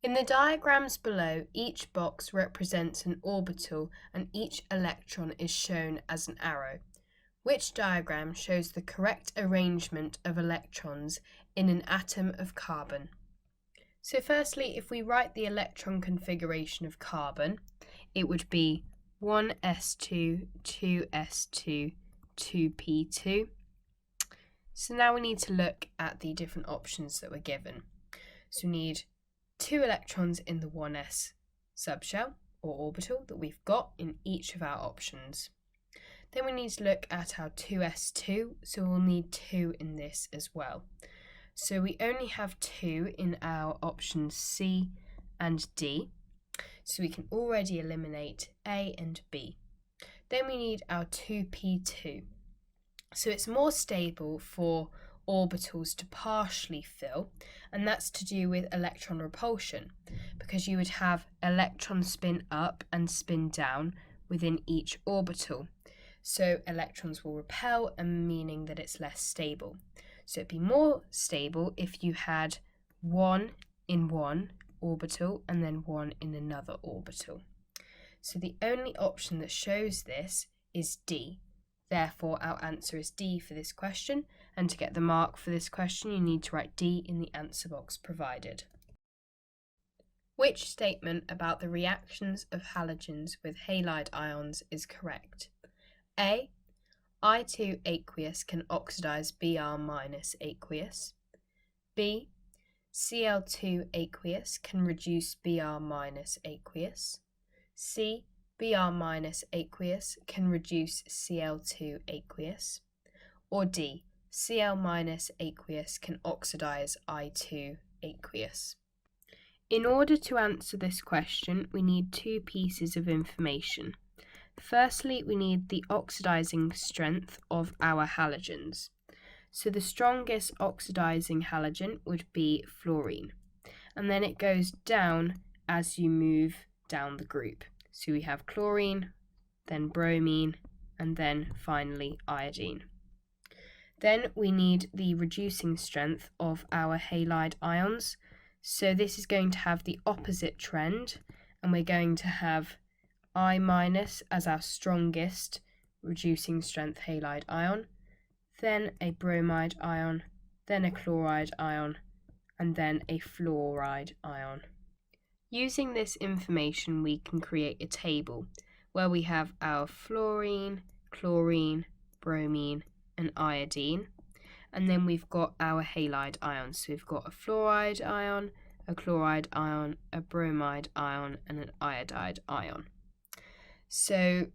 In the diagrams below, each box represents an orbital and each electron is shown as an arrow. Which diagram shows the correct arrangement of electrons in an atom of carbon? So firstly, if we write the electron configuration of carbon, it would be 1s2, 2s2, 2p2. So now we need to look at the different options that were given. So we need 2 electrons in the 1s subshell or orbital that we've got in each of our options. Then we need to look at our 2s2, so we'll need 2 in this as well. So we only have 2 in our options C and D, so we can already eliminate A and B. Then we need our 2p2. So it's more stable for orbitals to partially fill, and that's to do with electron repulsion, because you would have electron spin up and spin down within each orbital. So electrons will repel, and meaning that it's less stable. So it'd be more stable if you had 1 in one orbital and then 1 in another orbital. So the only option that shows this is D. Therefore, our answer is D for this question, and to get the mark for this question, you need to write D in the answer box provided. Which statement about the reactions of halogens with halide ions is correct? A. I2 aqueous can oxidize Br- aqueous. B. Cl2 aqueous can reduce Br- aqueous. C. Br- aqueous can reduce Cl2 aqueous. Or D. Cl- aqueous can oxidize I2 aqueous. In order to answer this question, we need 2 pieces of information. Firstly, we need the oxidizing strength of our halogens. So the strongest oxidizing halogen would be fluorine, and then it goes down as you move down the group. So we have chlorine, then bromine, and then finally iodine. Then we need the reducing strength of our halide ions. So this is going to have the opposite trend, and we're going to have I- as our strongest reducing strength halide ion, then a bromide ion, then a chloride ion, and then a fluoride ion. Using this information, we can create a table where we have our fluorine, chlorine, bromine, and iodine, and then we've got our halide ions. So we've got a fluoride ion, a chloride ion, a bromide ion, and an iodide ion. So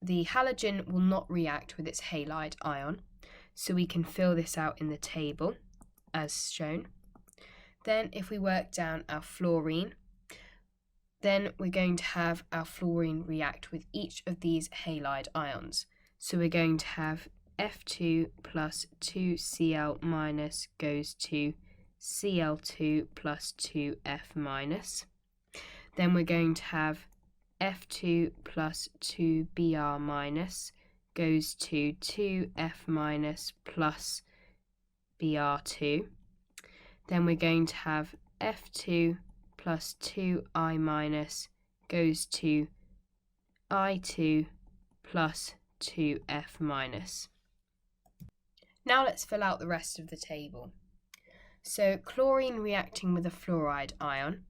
the halogen will not react with its halide ion, so we can fill this out in the table as shown. Then if we work down our fluorine, then we're going to have our fluorine react with each of these halide ions. So we're going to have F2 plus 2Cl minus goes to Cl2 plus 2F minus. Then we're going to have F2 plus 2Br minus goes to 2F minus plus Br2. Then we're going to have F2 plus 2I minus goes to I2 plus 2F minus. Now let's fill out the rest of the table. So chlorine reacting with a fluoride ion.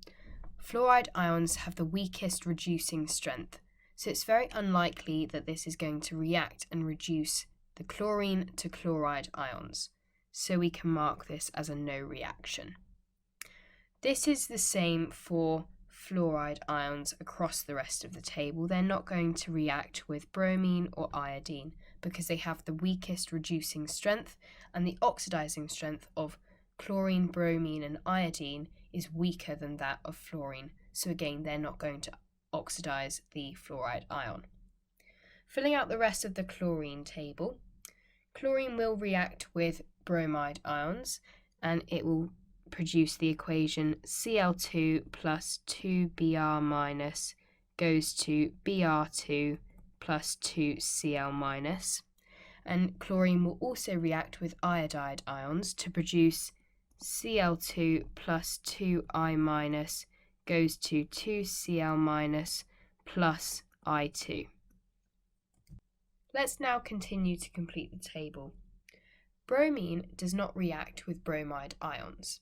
Fluoride ions have the weakest reducing strength, so it's very unlikely that this is going to react and reduce the chlorine to chloride ions, so we can mark this as a no reaction. This is the same for fluoride ions across the rest of the table. They're not going to react with bromine or iodine because they have the weakest reducing strength, and the oxidizing strength of chlorine, bromine, and iodine is weaker than that of fluorine, so again they're not going to oxidize the fluoride ion. Filling out the rest of the chlorine table, chlorine will react with bromide ions, and it will produce the equation Cl2 plus 2Br minus goes to Br2 plus 2Cl minus, and chlorine will also react with iodide ions to produce Cl2 plus 2I minus goes to 2Cl minus plus I2. Let's now continue to complete the table. Bromine does not react with bromide ions,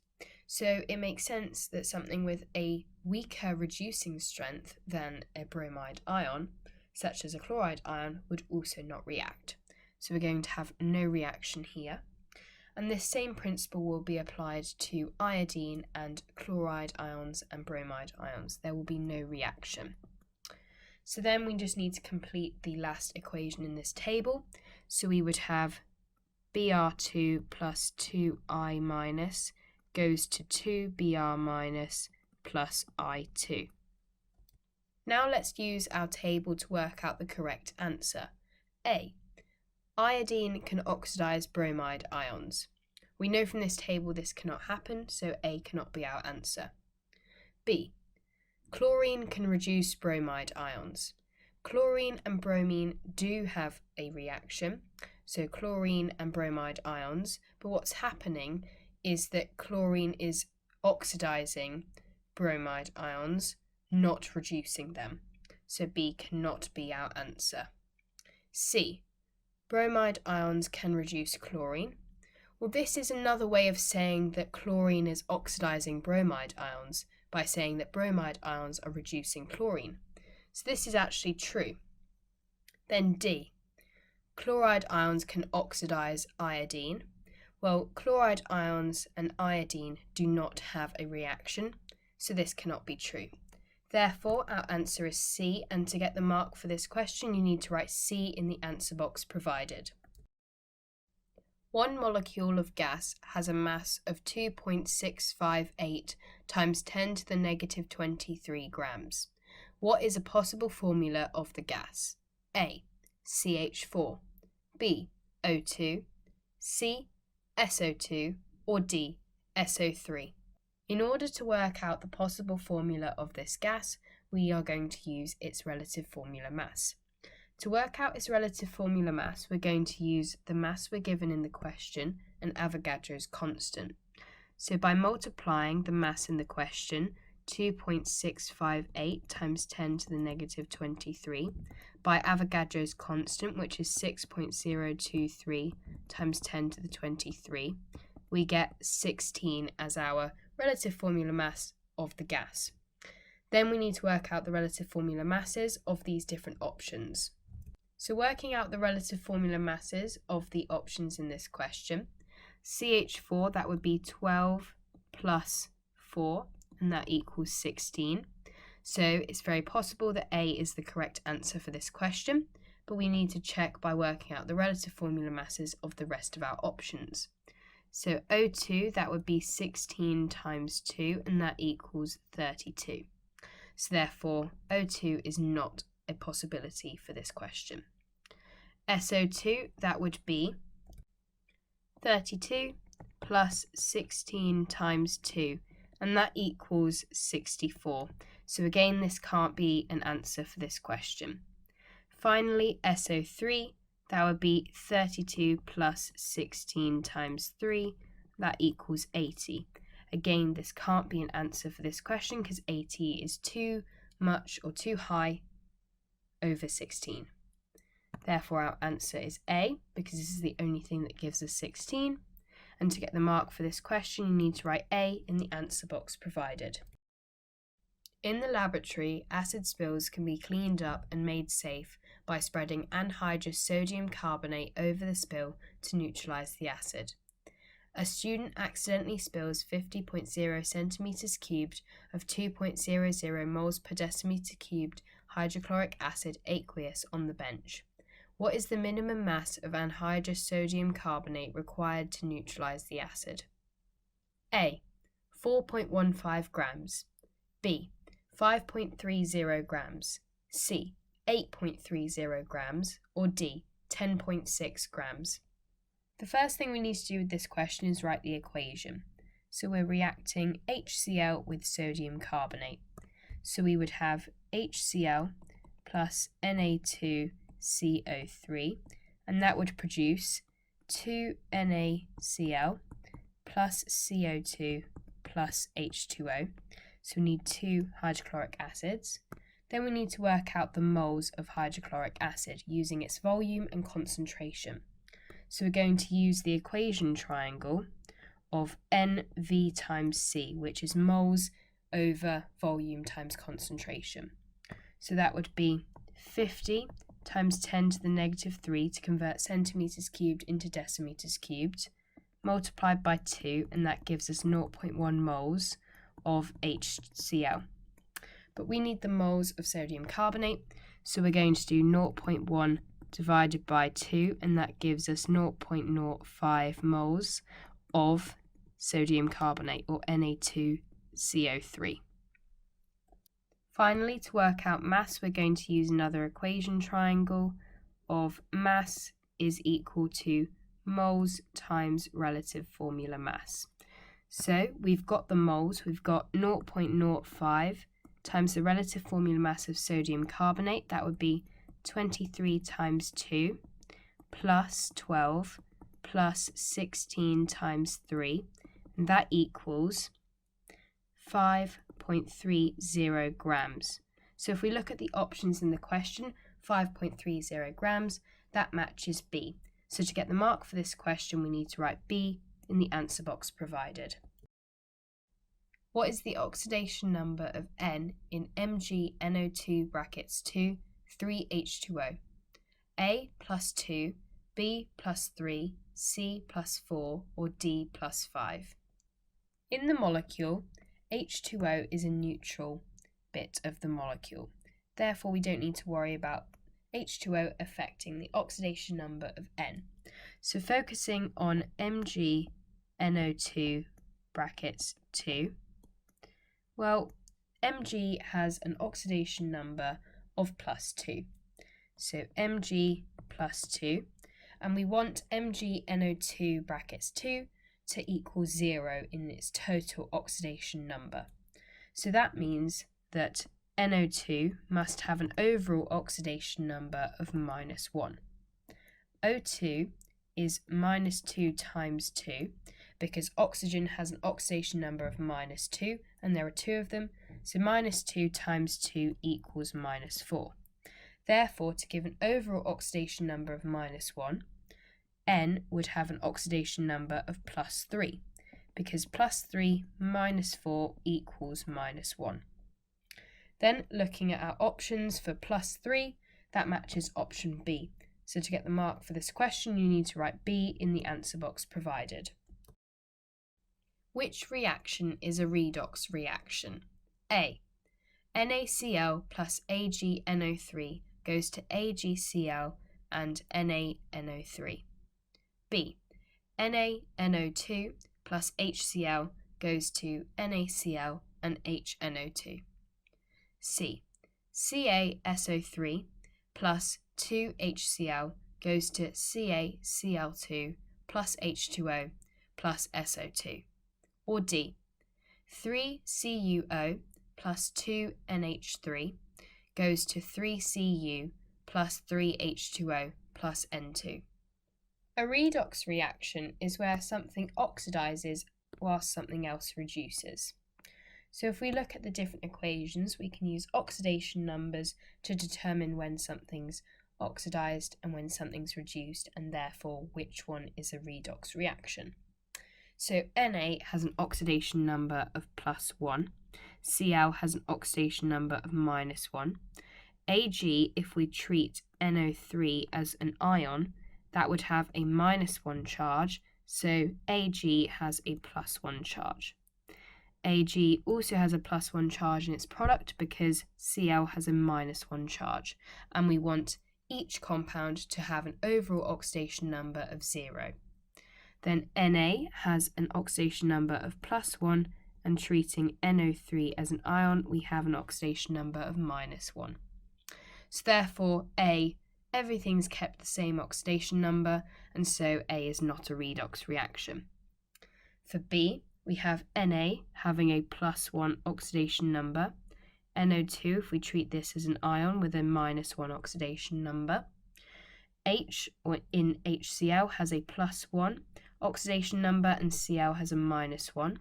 so it makes sense that something with a weaker reducing strength than a bromide ion, such as a chloride ion, would also not react. So we're going to have no reaction here. And this same principle will be applied to iodine and chloride ions and bromide ions. There will be no reaction. So then we just need to complete the last equation in this table. So we would have Br2 plus 2I minus goes to 2Br minus plus I2. Now let's use our table to work out the correct answer. A. Iodine can oxidize bromide ions. We know from this table this cannot happen, so A cannot be our answer. B. Chlorine can reduce bromide ions. Chlorine and bromine do have a reaction, so chlorine and bromide ions, but what's happening is that chlorine is oxidizing bromide ions, not reducing them. So B cannot be our answer. C. Bromide ions can reduce chlorine. Well, this is another way of saying that chlorine is oxidizing bromide ions by saying that bromide ions are reducing chlorine. So this is actually true. Then D. Chloride ions can oxidize iodine. Well, chloride ions and iodine do not have a reaction, so this cannot be true. Therefore, our answer is C, and to get the mark for this question, you need to write C in the answer box provided. One molecule of gas has a mass of 2.658 times 10 to the negative 23 grams. What is a possible formula of the gas? A. CH4, B. O2, C. SO2, or D. SO3. In order to work out the possible formula of this gas, we are going to use its relative formula mass. To work out its relative formula mass, we're going to use the mass we're given in the question and Avogadro's constant. So by multiplying the mass in the question, 2.658 times 10 to the negative 23, by Avogadro's constant, which is 6.023 times 10 to the 23, we get 16 as our relative formula mass of the gas. Then we need to work out the relative formula masses of these different options. So working out the relative formula masses of the options in this question, CH4, that would be 12 plus 4, and that equals 16. So it's very possible that A is the correct answer for this question, but we need to check by working out the relative formula masses of the rest of our options. So O2, that would be 16 times 2, and that equals 32. So therefore, O2 is not a possibility for this question. SO2, that would be 32 plus 16 times 2, and that equals 64. So again, this can't be an answer for this question. Finally, SO3, that would be 32 plus 16 times 3, that equals 80. Again, this can't be an answer for this question because 80 is too much or too high over 16. Therefore, our answer is A, because this is the only thing that gives us 16. And to get the mark for this question, you need to write A in the answer box provided. In the laboratory, acid spills can be cleaned up and made safe by spreading anhydrous sodium carbonate over the spill to neutralize the acid. A student accidentally spills 50.0 centimeters cubed of 2.00 moles per decimeter cubed hydrochloric acid aqueous on the bench. What is the minimum mass of anhydrous sodium carbonate required to neutralize the acid? A. 4.15 grams. B. 5.30 grams. C. 8.30 grams. Or D. 10.6 grams. The first thing we need to do with this question is write the equation. So we're reacting HCl with sodium carbonate. So we would have HCl plus Na2CO3, and that would produce 2NaCl plus CO2 plus H2O. So we need 2 hydrochloric acids. Then we need to work out the moles of hydrochloric acid using its volume and concentration. So we're going to use the equation triangle of NV times C, which is moles over volume times concentration. So that would be 50 times 10 to the negative 3 to convert centimetres cubed into decimeters cubed, multiplied by 2, and that gives us 0.1 moles of HCl. But we need the moles of sodium carbonate, so we're going to do 0.1 divided by 2, and that gives us 0.05 moles of sodium carbonate, or Na2CO3. Finally, to work out mass, we're going to use another equation triangle of mass is equal to moles times relative formula mass. So we've got the moles, we've got 0.05 times the relative formula mass of sodium carbonate, that would be 23 times 2 plus 12 plus 16 times 3, and that equals 5.30 grams. So if we look at the options in the question, 5.30 grams, that matches B. So to get the mark for this question, we need to write B in the answer box provided. What is the oxidation number of N in MgNO2 brackets 2, 3H2O? A plus 2, B plus 3, C plus 4, or D plus 5? In the molecule, H2O is a neutral bit of the molecule. Therefore, we don't need to worry about H2O affecting the oxidation number of N. So focusing on MgNO2 brackets 2, well, Mg has an oxidation number of plus 2. So Mg plus 2, and we want MgNO2 brackets 2 to equal 0 in its total oxidation number. So that means that NO2 must have an overall oxidation number of minus 1. O2 is minus 2 times 2, because oxygen has an oxidation number of minus 2, and there are 2 of them, so minus 2 times 2 equals minus 4. Therefore, to give an overall oxidation number of minus 1, N would have an oxidation number of plus 3, because plus 3 minus 4 equals minus 1. Then, looking at our options for plus 3, that matches option B. So to get the mark for this question, you need to write B in the answer box provided. Which reaction is a redox reaction? A. NaCl plus AgNO3 goes to AgCl and NaNO3. B. NaNO2 plus HCl goes to NaCl and HNO2. C. CaSO3 plus 2HCl goes to CaCl2 plus H2O plus SO2. Or D. 3CuO plus 2NH3 goes to 3Cu plus 3H2O plus N2. A redox reaction is where something oxidizes whilst something else reduces. So if we look at the different equations, we can use oxidation numbers to determine when something's oxidized and when something's reduced, and therefore which one is a redox reaction. So Na has an oxidation number of plus 1, Cl has an oxidation number of minus 1, Ag, if we treat NO3 as an ion, that would have a minus 1 charge, so Ag has a plus 1 charge. Ag also has a plus 1 charge in its product because Cl has a minus 1 charge, and we want each compound to have an overall oxidation number of 0. Then Na has an oxidation number of plus 1, and treating NO3 as an ion, we have an oxidation number of minus 1. So therefore, A, everything's kept the same oxidation number, and so A is not a redox reaction. For B, we have Na having a plus 1 oxidation number, NO2 if we treat this as an ion with a minus 1 oxidation number, H or in HCl has a plus 1 oxidation number and Cl has a minus 1.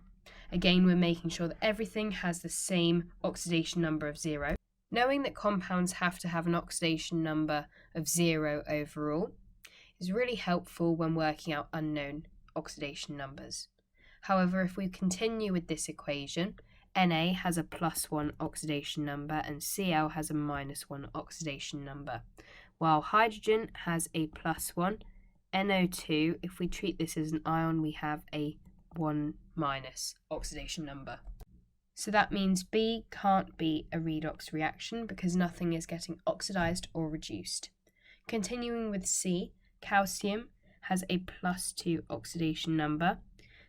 Again, we're making sure that everything has the same oxidation number of 0. Knowing that compounds have to have an oxidation number of 0 overall is really helpful when working out unknown oxidation numbers. However, if we continue with this equation, Na has a +1 oxidation number and Cl has a -1 oxidation number, while hydrogen has a +1, NO2, if we treat this as an ion, we have a 1- oxidation number. So that means B can't be a redox reaction because nothing is getting oxidized or reduced. Continuing with C, calcium has a +2 oxidation number.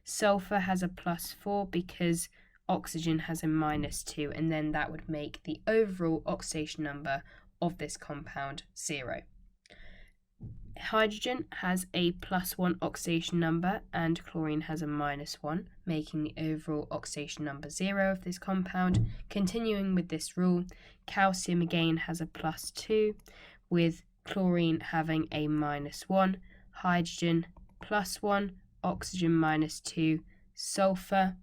Sulfur has a +4 because oxygen has a -2, and then that would make the overall oxidation number of this compound 0. Hydrogen has a +1 oxidation number and chlorine has a -1, making the overall oxidation number 0 of this compound. Continuing with this rule, calcium again has a +2, with chlorine having a -1, hydrogen +1, oxygen -2, sulfur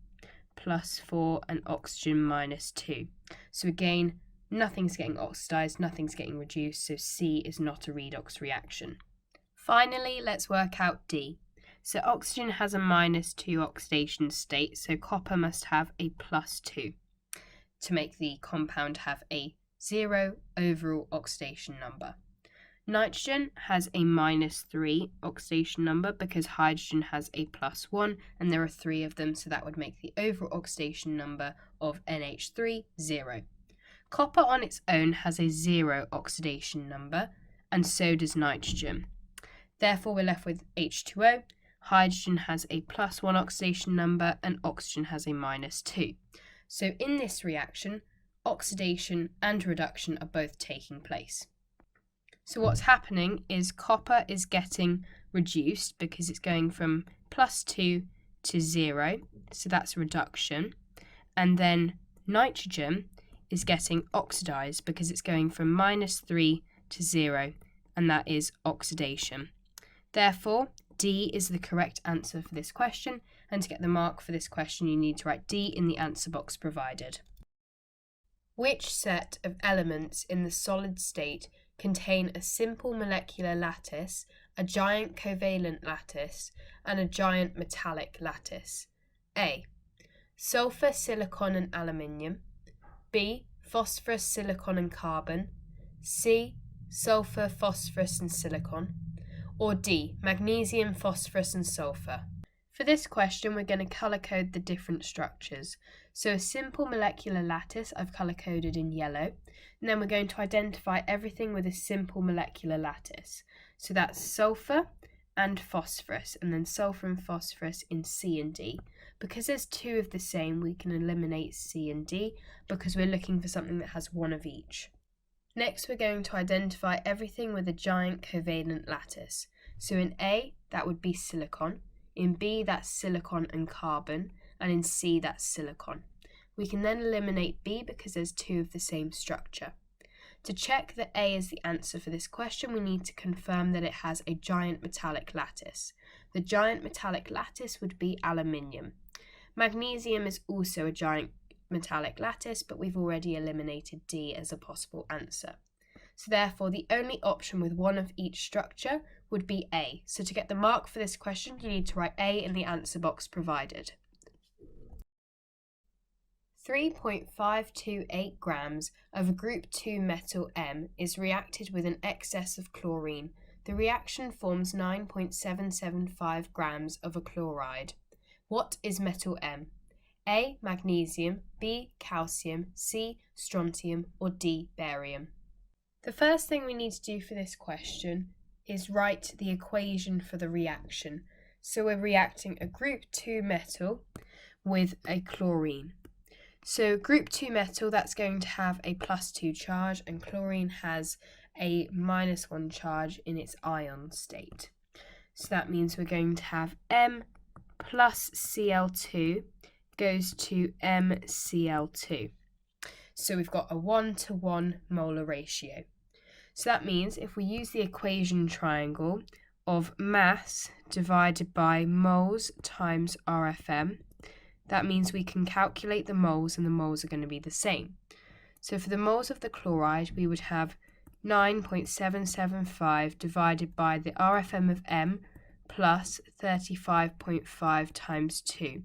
+4, and oxygen -2. So again, nothing's getting oxidized, nothing's getting reduced, so C is not a redox reaction. Finally, let's work out D. So oxygen has a -2 oxidation state, so copper must have a +2 to make the compound have a 0 overall oxidation number. Nitrogen has a -3 oxidation number because hydrogen has a +1, and there are 3 of them, so that would make the overall oxidation number of NH3 0. Copper on its own has a 0 oxidation number, and so does nitrogen. Therefore, we're left with H2O. Hydrogen has a +1 oxidation number, and oxygen has a -2. So in this reaction, oxidation and reduction are both taking place. So what's happening is copper is getting reduced because it's going from +2 to 0, so that's reduction. And then nitrogen is getting oxidized because it's going from -3 to 0, and that is oxidation. Therefore, D is the correct answer for this question, and to get the mark for this question, you need to write D in the answer box provided. Which set of elements in the solid state contain a simple molecular lattice, a giant covalent lattice, and a giant metallic lattice? A. Sulfur, silicon, and aluminium. B. Phosphorus, silicon, and carbon. C. Sulfur, phosphorus, and silicon. Or D. Magnesium, phosphorus, and sulfur. For this question, we're going to colour code the different structures. So a simple molecular lattice, I've colour coded in yellow. And then we're going to identify everything with a simple molecular lattice. So that's sulfur and phosphorus, and then sulfur and phosphorus in C and D. Because there's 2 of the same, we can eliminate C and D because we're looking for something that has 1 of each. Next, we're going to identify everything with a giant covalent lattice. So in A, that would be silicon. In B, that's silicon and carbon. And in C, that's silicon. We can then eliminate B because there's 2 of the same structure. To check that A is the answer for this question, we need to confirm that it has a giant metallic lattice. The giant metallic lattice would be aluminium. Magnesium is also a giant metallic lattice, but we've already eliminated D as a possible answer. So therefore, the only option with 1 of each structure would be A. So to get the mark for this question, you need to write A in the answer box provided. 3.528 grams of a group 2 metal M is reacted with an excess of chlorine. The reaction forms 9.775 grams of a chloride. What is metal M? A. Magnesium, B. Calcium, C. Strontium, or D. Barium? The first thing we need to do for this question is write the equation for the reaction. So we're reacting a group 2 metal with a chlorine. So group 2 metal, that's going to have a +2 charge, and chlorine has a -1 charge in its ion state. So that means we're going to have M plus Cl2 goes to MCl2. So we've got a 1-to-1 molar ratio. So that means if we use the equation triangle of mass divided by moles times RFM, that means we can calculate the moles and the moles are going to be the same. So for the moles of the chloride, we would have 9.775 divided by the RFM of M plus 35.5 times 2.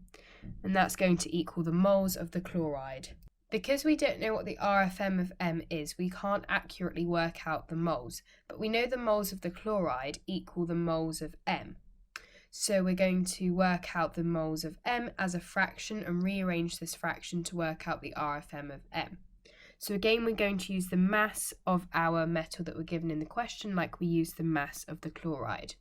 And that's going to equal the moles of the chloride. Because we don't know what the RFM of M is, we can't accurately work out the moles, but we know the moles of the chloride equal the moles of M. So we're going to work out the moles of M as a fraction and rearrange this fraction to work out the RFM of M. So again, we're going to use the mass of our metal that we're given in the question like we used the mass of the chloride.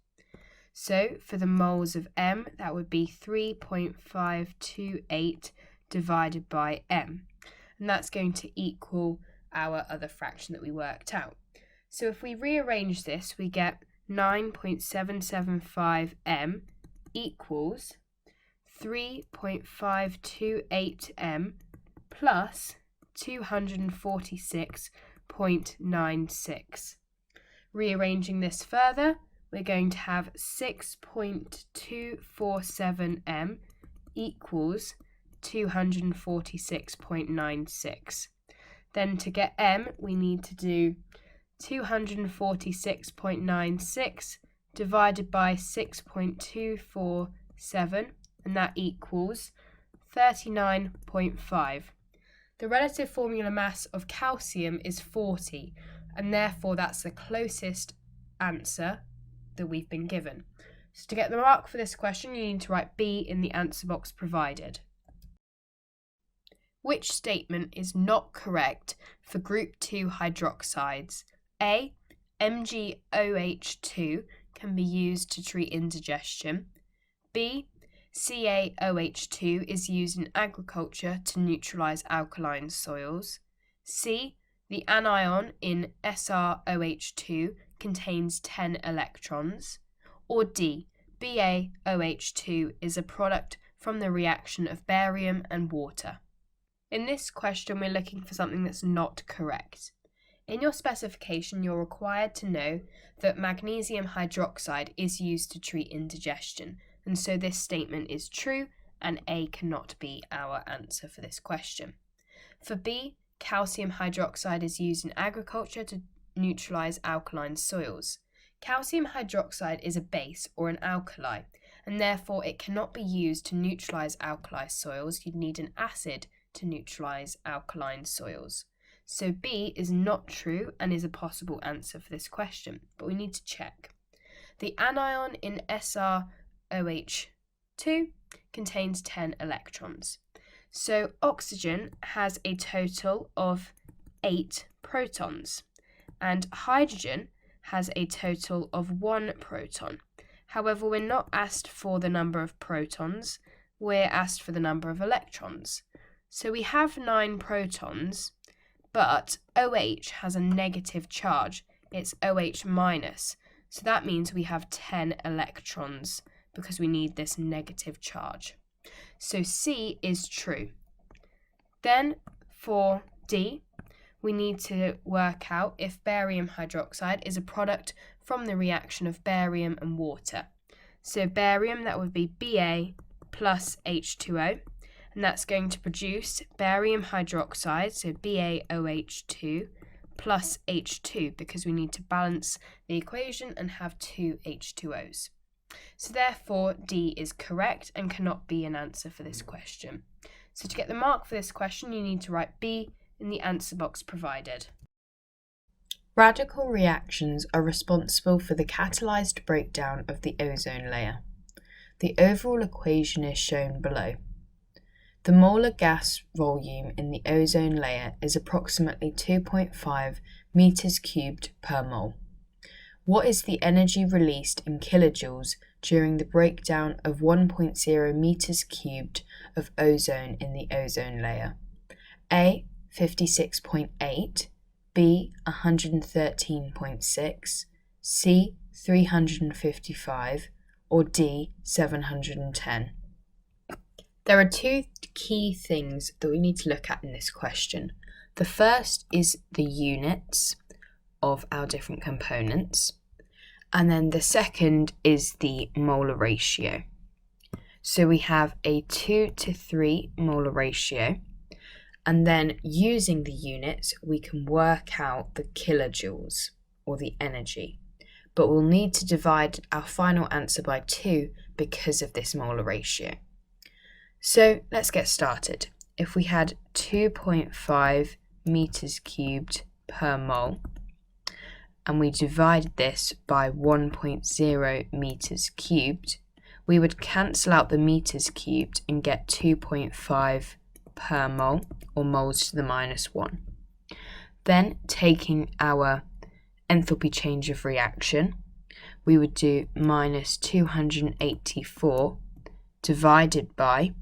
So for the moles of M, that would be 3.528 divided by M. And that's going to equal our other fraction that we worked out. So if we rearrange this, we get 9.775 M equals 3.528 M plus 246.96. Rearranging this further, we're going to have 6.247 M equals 246.96. Then to get M, we need to do 246.96 divided by 6.247, and that equals 39.5. The relative formula mass of calcium is 40, and therefore that's the closest answer that we've been given. So to get the mark for this question, you need to write B in the answer box provided. Which statement is not correct for group 2 hydroxides? A. MgOH2 can be used to treat indigestion. B. CaOH2 is used in agriculture to neutralize alkaline soils. C. The anion in SrOH2 contains 10 electrons. Or D. BaOH2 is a product from the reaction of barium and water. In this question, we're looking for something that's not correct. In your specification, you're required to know that magnesium hydroxide is used to treat indigestion, and so this statement is true, and A cannot be our answer for this question. For B, calcium hydroxide is used in agriculture to neutralize alkaline soils. Calcium hydroxide is a base or an alkali, and therefore it cannot be used to neutralize alkali soils. You'd need an acid to neutralize alkaline soils. So B is not true and is a possible answer for this question, but we need to check. The anion in SrOH2 contains 10 electrons. So oxygen has a total of 8 protons, and hydrogen has a total of 1 proton. However, we're not asked for the number of protons, we're asked for the number of electrons. So we have 9 protons, but OH has a negative charge. It's OH minus. So that means we have 10 electrons because we need this negative charge. So C is true. Then for D, we need to work out if barium hydroxide is a product from the reaction of barium and water. So barium, that would be Ba plus H2O. And that's going to produce barium hydroxide, so BaOH2 plus H2, because we need to balance the equation and have 2 H2Os. So therefore, D is correct and cannot be an answer for this question. So to get the mark for this question, you need to write B in the answer box provided. Radical reactions are responsible for the catalyzed breakdown of the ozone layer. The overall equation is shown below. The molar gas volume in the ozone layer is approximately 2.5 meters cubed per mole. What is the energy released in kilojoules during the breakdown of 1.0 meters cubed of ozone in the ozone layer? A. 56.8, B. 113.6, C. 355, or D. 710. There are 2 key things that we need to look at in this question. The first is the units of our different components, and then the second is the molar ratio. So we have a 2 to 3 molar ratio, and then using the units we can work out the kilojoules, or the energy. But we'll need to divide our final answer by 2 because of this molar ratio. So let's get started. If we had 2.5 meters cubed per mole, and we divided this by 1.0 meters cubed, we would cancel out the meters cubed and get 2.5 per mole, or moles to the minus 1. Then, taking our enthalpy change of reaction, we would do minus 284 divided by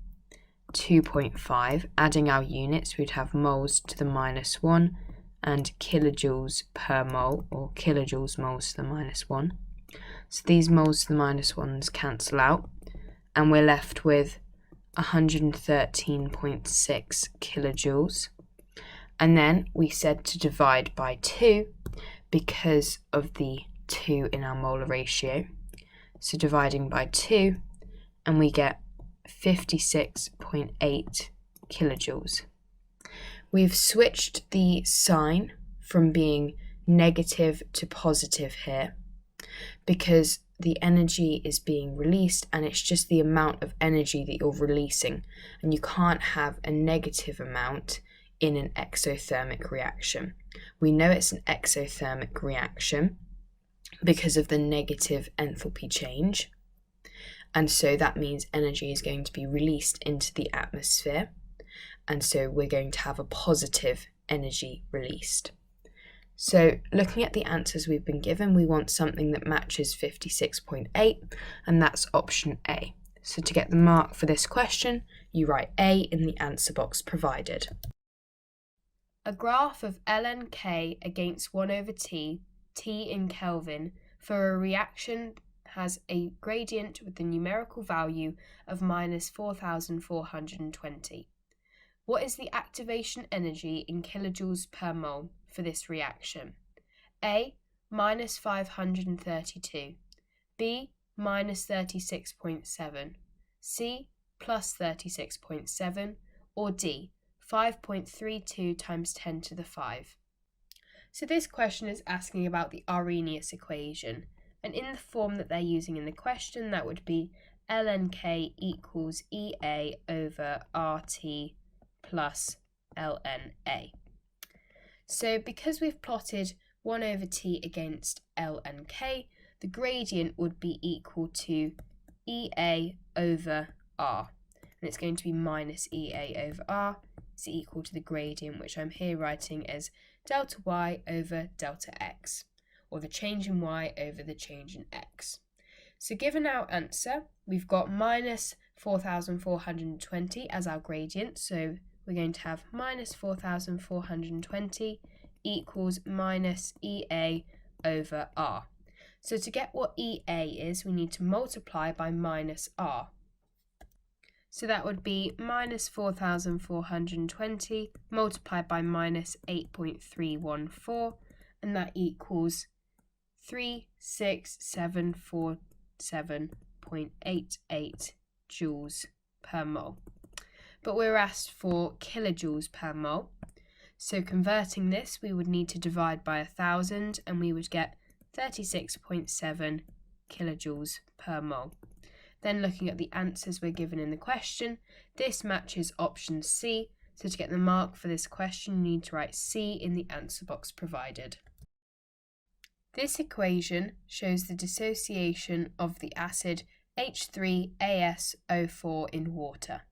2.5, adding our units, we'd have moles to the minus 1 and kilojoules per mole, or kilojoules moles to the minus 1. So these moles to the minus 1s cancel out, and we're left with 113.6 kilojoules. And then we said to divide by 2 because of the 2 in our molar ratio. So dividing by 2, and we get 56.8 kilojoules. We've switched the sign from being negative to positive here because the energy is being released, and it's just the amount of energy that you're releasing, and you can't have a negative amount in an exothermic reaction. We know it's an exothermic reaction because of the negative enthalpy change, and so that means energy is going to be released into the atmosphere, and so we're going to have a positive energy released. So looking at the answers we've been given, we want something that matches 56.8, and that's option A. So to get the mark for this question, you write A in the answer box provided. A graph of ln K against 1 over T, T in Kelvin, for a reaction has a gradient with the numerical value of minus 4,420. What is the activation energy in kilojoules per mole for this reaction? A, minus 532, B, minus 36.7, C, plus 36.7, or D, 5.32 times 10 to the 5. So this question is asking about the Arrhenius equation, and in the form that they're using in the question, that would be ln K equals EA over RT plus ln A. So because we've plotted 1 over T against ln K, the gradient would be equal to EA over R, and it's going to be minus EA over R is equal to the gradient, which I'm here writing as delta Y over delta X, or the change in Y over the change in X. So given our answer, we've got minus 4,420 as our gradient, so we're going to have minus 4,420 equals minus EA over R. So to get what EA is, we need to multiply by minus R. So that would be minus 4,420 multiplied by minus 8.314, and that equals 36747.88 joules per mole. But we're asked for kilojoules per mole. So converting this, we would need to divide by 1,000, and we would get 36.7 kilojoules per mole. Then looking at the answers we're given in the question, this matches option C. So to get the mark for this question, you need to write C in the answer box provided. This equation shows the dissociation of the acid H3AsO4 in water.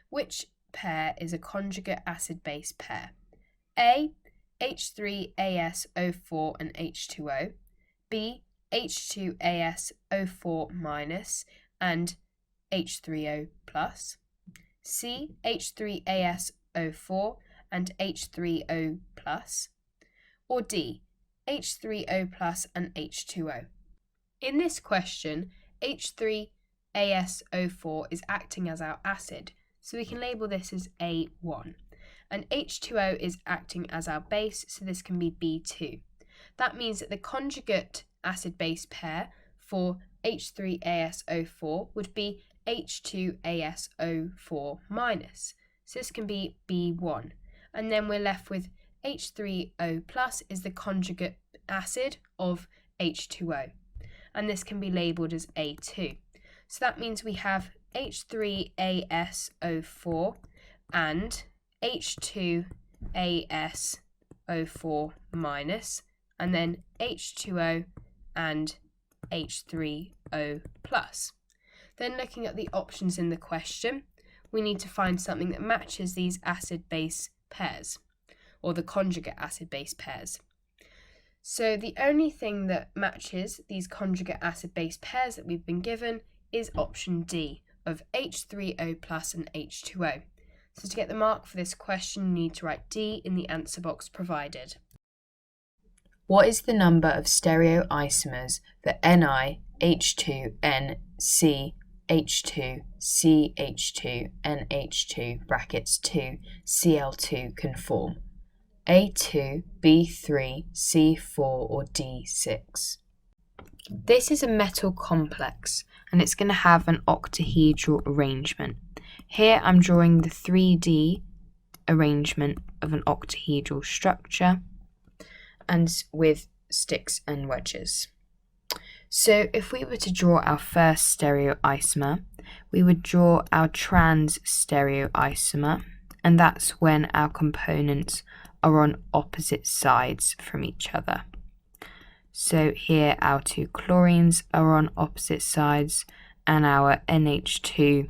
Which pair is a conjugate acid-base pair? A, H3AsO4 and H2O, B, H2AsO4 minus and H3O plus, C, H3AsO4 and H3O plus, or D, H3O plus and H2O. In this question, H3AsO4 is acting as our acid, so we can label this as A1, and H2O is acting as our base, so this can be B2. That means that the conjugate acid-base pair for H3AsO4 would be H2AsO4 minus. So this can be B1. And then we're left with H3O plus is the conjugate acid of H2O. And this can be labelled as A2. So that means we have H3AsO4 and H2AsO4 minus, and then H2O and H3O plus. Then looking at the options in the question, we need to find something that matches these acid-base pairs, or the conjugate acid-base pairs. So the only thing that matches these conjugate acid-base pairs that we've been given is option D of H3O plus and H2O. So to get the mark for this question, you need to write D in the answer box provided. What is the number of stereoisomers for NiH2NC H2 CH2 NH2 brackets 2 Cl2 can form? A2, B3, C4 or D6? This is a metal complex and it's going to have an octahedral arrangement. Here I'm drawing the 3D arrangement of an octahedral structure and with sticks and wedges. So if we were to draw our first stereoisomer, we would draw our trans stereoisomer, and that's when our components are on opposite sides from each other. So here our two chlorines are on opposite sides and our NH2,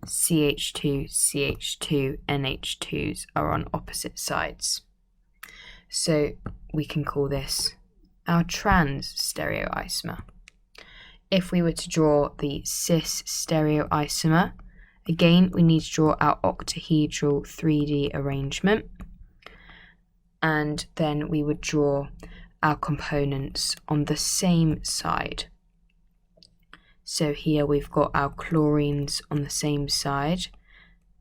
CH2, CH2, NH2s are on opposite sides. So we can call this our trans stereoisomer. If we were to draw the cis stereoisomer, again we need to draw our octahedral 3D arrangement, and then we would draw our components on the same side. So here we've got our chlorines on the same side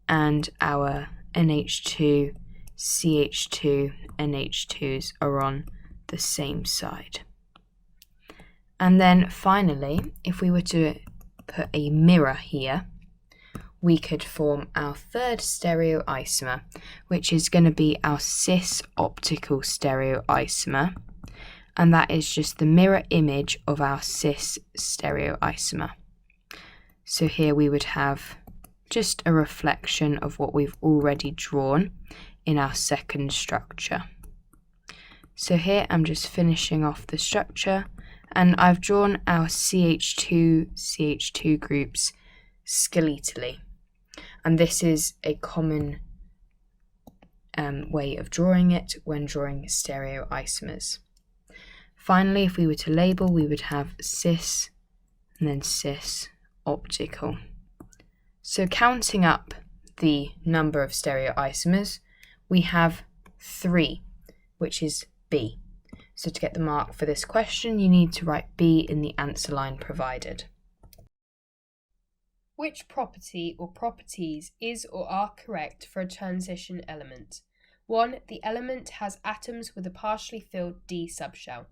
and our NH2, CH2, NH2s are on the same side. And then finally, if we were to put a mirror here, we could form our third stereoisomer, which is going to be our cis optical stereoisomer, and that is just the mirror image of our cis stereoisomer. So here we would have just a reflection of what we've already drawn in our second structure. So here I'm just finishing off the structure, and I've drawn our CH2 groups skeletally, and this is a common way of drawing it when drawing stereoisomers. Finally, if we were to label, we would have cis and then cis optical. So counting up the number of stereoisomers, we have 3, which is B. So to get the mark for this question, you need to write B in the answer line provided. Which property or properties is or are correct for a transition element? 1. The element has atoms with a partially filled D subshell.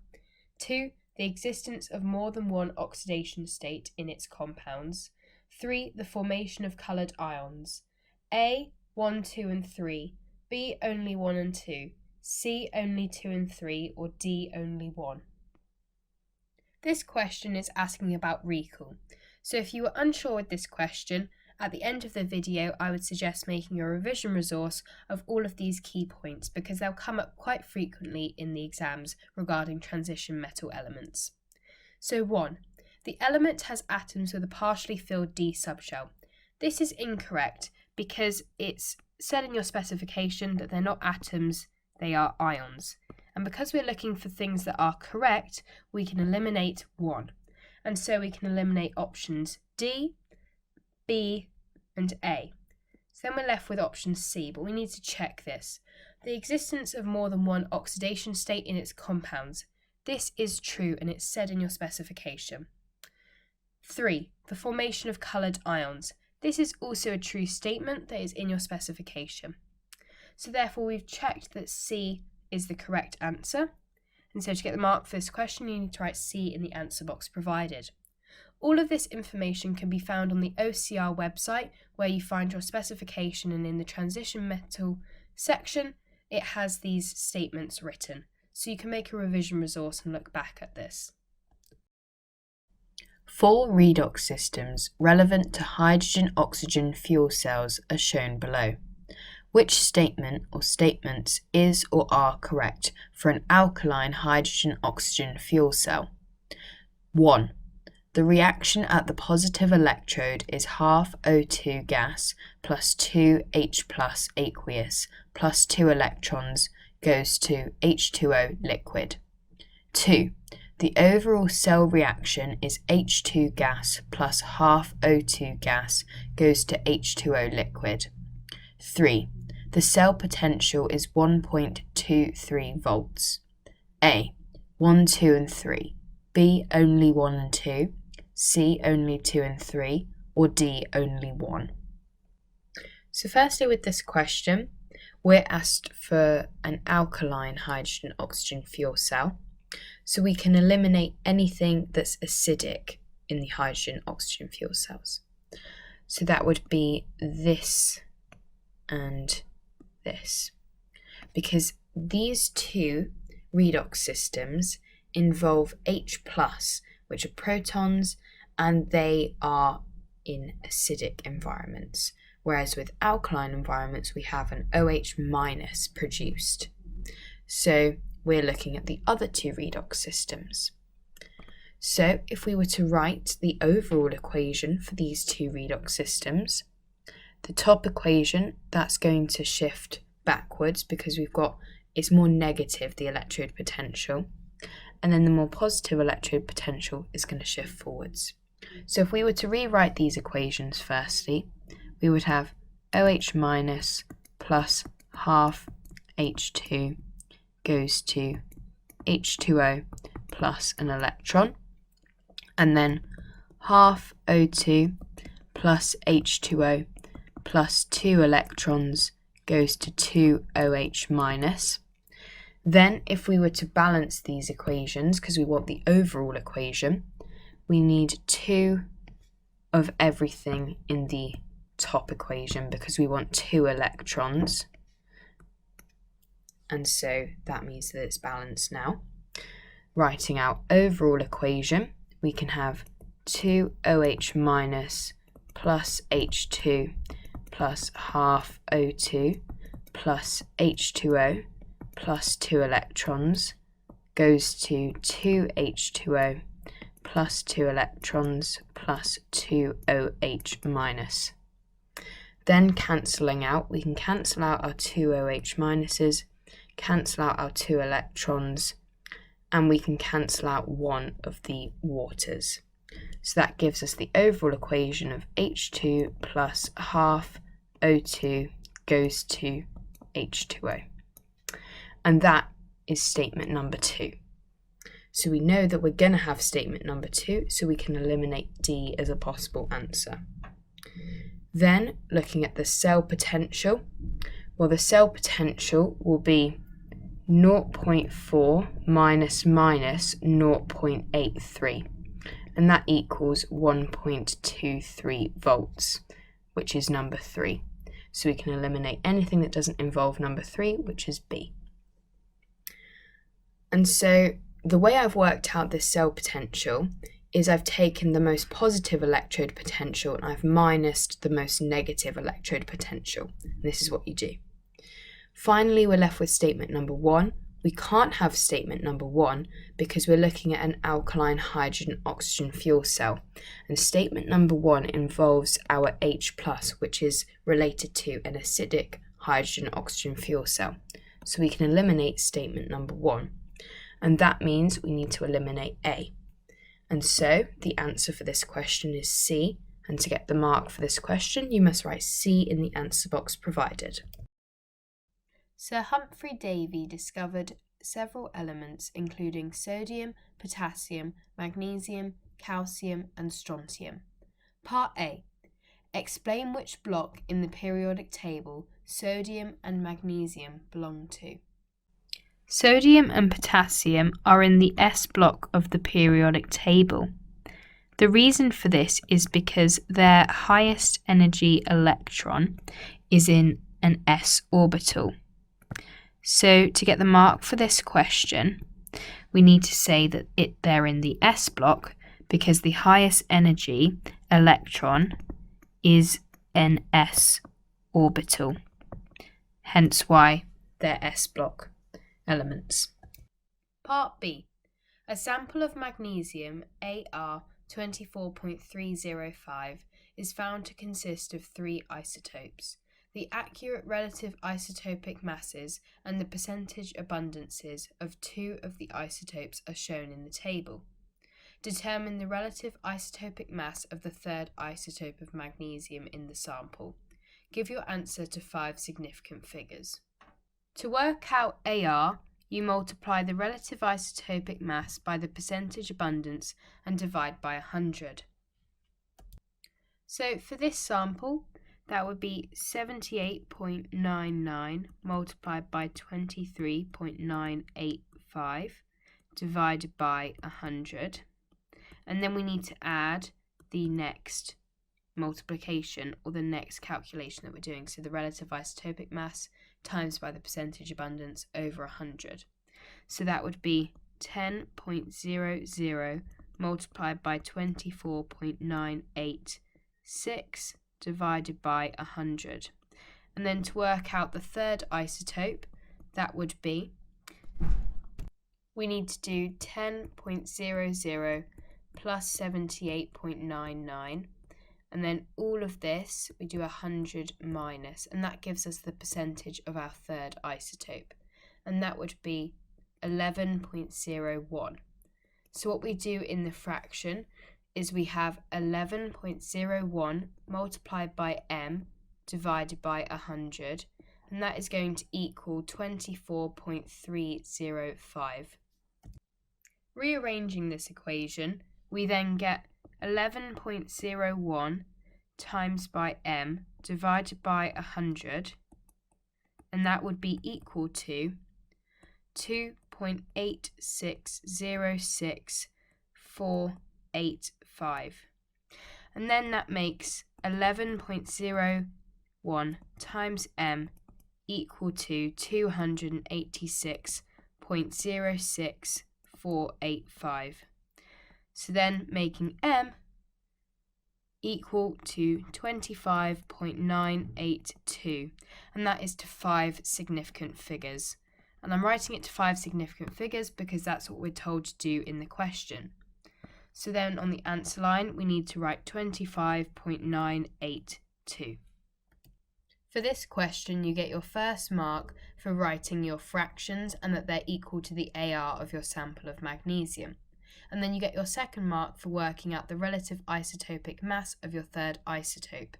2. The existence of more than one oxidation state in its compounds. 3. The formation of coloured ions. A. 1, 2 and 3. B. Only 1 and 2. C. Only 2 and 3. Or D. Only 1. This question is asking about recall. So if you were unsure with this question, at the end of the video I would suggest making a revision resource of all of these key points because they'll come up quite frequently in the exams regarding transition metal elements. So 1. The element has atoms with a partially filled D subshell. This is incorrect because it's said in your specification that they're not atoms, they are ions. And because we're looking for things that are correct, we can eliminate 1. And so we can eliminate options D, B, and A. So then we're left with option C, but we need to check this. The existence of more than one oxidation state in its compounds. This is true and it's said in your specification. 3. The formation of coloured ions. This is also a true statement that is in your specification. So therefore we've checked that C is the correct answer. And so to get the mark for this question, you need to write C in the answer box provided. All of this information can be found on the OCR website, where you find your specification, and in the transition metal section it has these statements written, so you can make a revision resource and look back at this. 4 redox systems relevant to hydrogen-oxygen fuel cells are shown below. Which statement or statements is or are correct for an alkaline hydrogen-oxygen fuel cell? 1. The reaction at the positive electrode is half O2 gas plus 2 H plus aqueous plus 2 electrons goes to H2O liquid. 2. The overall cell reaction is H2 gas plus half O2 gas goes to H2O liquid. 3. The cell potential is 1.23 volts. A. 1, 2 and 3. B. Only 1 and 2. C. Only 2 and 3. Or D. Only 1. So firstly, with this question, we're asked for an alkaline hydrogen-oxygen fuel cell. So we can eliminate anything that's acidic in the hydrogen-oxygen fuel cells. So that would be this and this, because these two redox systems involve H+, which are protons, and they are in acidic environments, whereas with alkaline environments we have an OH- produced. So we're looking at the other two redox systems. So if we were to write the overall equation for these two redox systems, the top equation, that's going to shift backwards because it's more negative, the electrode potential, and then the more positive electrode potential is going to shift forwards. So if we were to rewrite these equations firstly, we would have OH- plus half H2 goes to H2O plus an electron, and then half O2 plus H2O plus 2 electrons goes to 2 OH-. Then if we were to balance these equations, because we want the overall equation, we need 2 of everything in the top equation because we want 2 electrons. And so that means that it's balanced now. Writing our overall equation, we can have 2 OH- plus H2 plus half O2 plus H2O plus 2 electrons goes to 2 H2O plus 2 electrons plus 2 OH-. Then cancelling out, we can cancel out our 2 OH-, cancel out our 2 electrons, and we can cancel out one of the waters. So that gives us the overall equation of H2 plus half O2 goes to H2O. And that is statement number 2. So we know that we're going to have statement number 2, so we can eliminate D as a possible answer. Then, looking at the cell potential, well, the cell potential will be 0.4 minus 0.83, and that equals 1.23 volts, which is number 3. So we can eliminate anything that doesn't involve number 3, which is B. And so the way I've worked out this cell potential is I've taken the most positive electrode potential and I've minused the most negative electrode potential. And this is what you do. Finally, we're left with statement number 1. We can't have statement number 1 because we're looking at an alkaline hydrogen-oxygen fuel cell. And statement number 1 involves our H+, which is related to an acidic hydrogen-oxygen fuel cell. So we can eliminate statement number 1. And that means we need to eliminate A. And so the answer for this question is C. And to get the mark for this question, you must write C in the answer box provided. Sir Humphrey Davy discovered several elements including sodium, potassium, magnesium, calcium and strontium. Part A. Explain which block in the periodic table sodium and magnesium belong to. Sodium and potassium are in the S block of the periodic table. The reason for this is because their highest energy electron is in an s orbital. So to get the mark for this question, we need to say that they're in the s block because the highest energy electron is an s orbital, hence why they're s block elements. Part B. A sample of magnesium Ar 24.305 is found to consist of 3 isotopes. The accurate relative isotopic masses and the percentage abundances of 2 of the isotopes are shown in the table. Determine the relative isotopic mass of the third isotope of magnesium in the sample. Give your answer to 5 significant figures. To work out Ar, you multiply the relative isotopic mass by the percentage abundance and divide by 100. So for this sample, that would be 78.99 multiplied by 23.985 divided by 100. And then we need to add the next multiplication or the next calculation that we're doing. So the relative isotopic mass times by the percentage abundance over 100. So that would be 10.00 multiplied by 24.986 divided by 100. And then to work out the third isotope, that would be, we need to do 10.00 plus 78.99. And then all of this, we do 100 minus, and that gives us the percentage of our third isotope. And that would be 11.01. So what we do in the fraction is we have 11.01 multiplied by m divided by 100, and that is going to equal 24.305. Rearranging this equation, we then get 11.01 times by m divided by 100, and that would be equal to 2.860645. And then that makes 11.01 times m equal to 286.06485. So then making m equal to 25.982, and that is to 5 significant figures. And I'm writing it to 5 significant figures because that's what we're told to do in the question. So then on the answer line, we need to write 25.982. For this question, you get your first mark for writing your fractions and that they're equal to the Ar of your sample of magnesium. And then you get your second mark for working out the relative isotopic mass of your third isotope,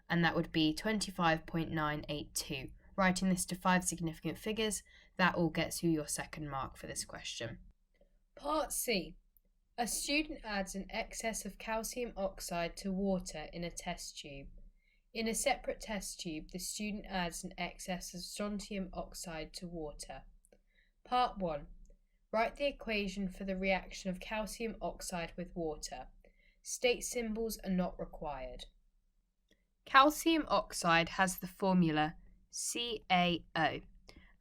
and that would be 25.982. Writing this to 5 significant figures, that all gets you your second mark for this question. Part C. A student adds an excess of calcium oxide to water in a test tube. In a separate test tube, the student adds an excess of strontium oxide to water. Part 1. Write the equation for the reaction of calcium oxide with water. State symbols are not required. Calcium oxide has the formula CaO,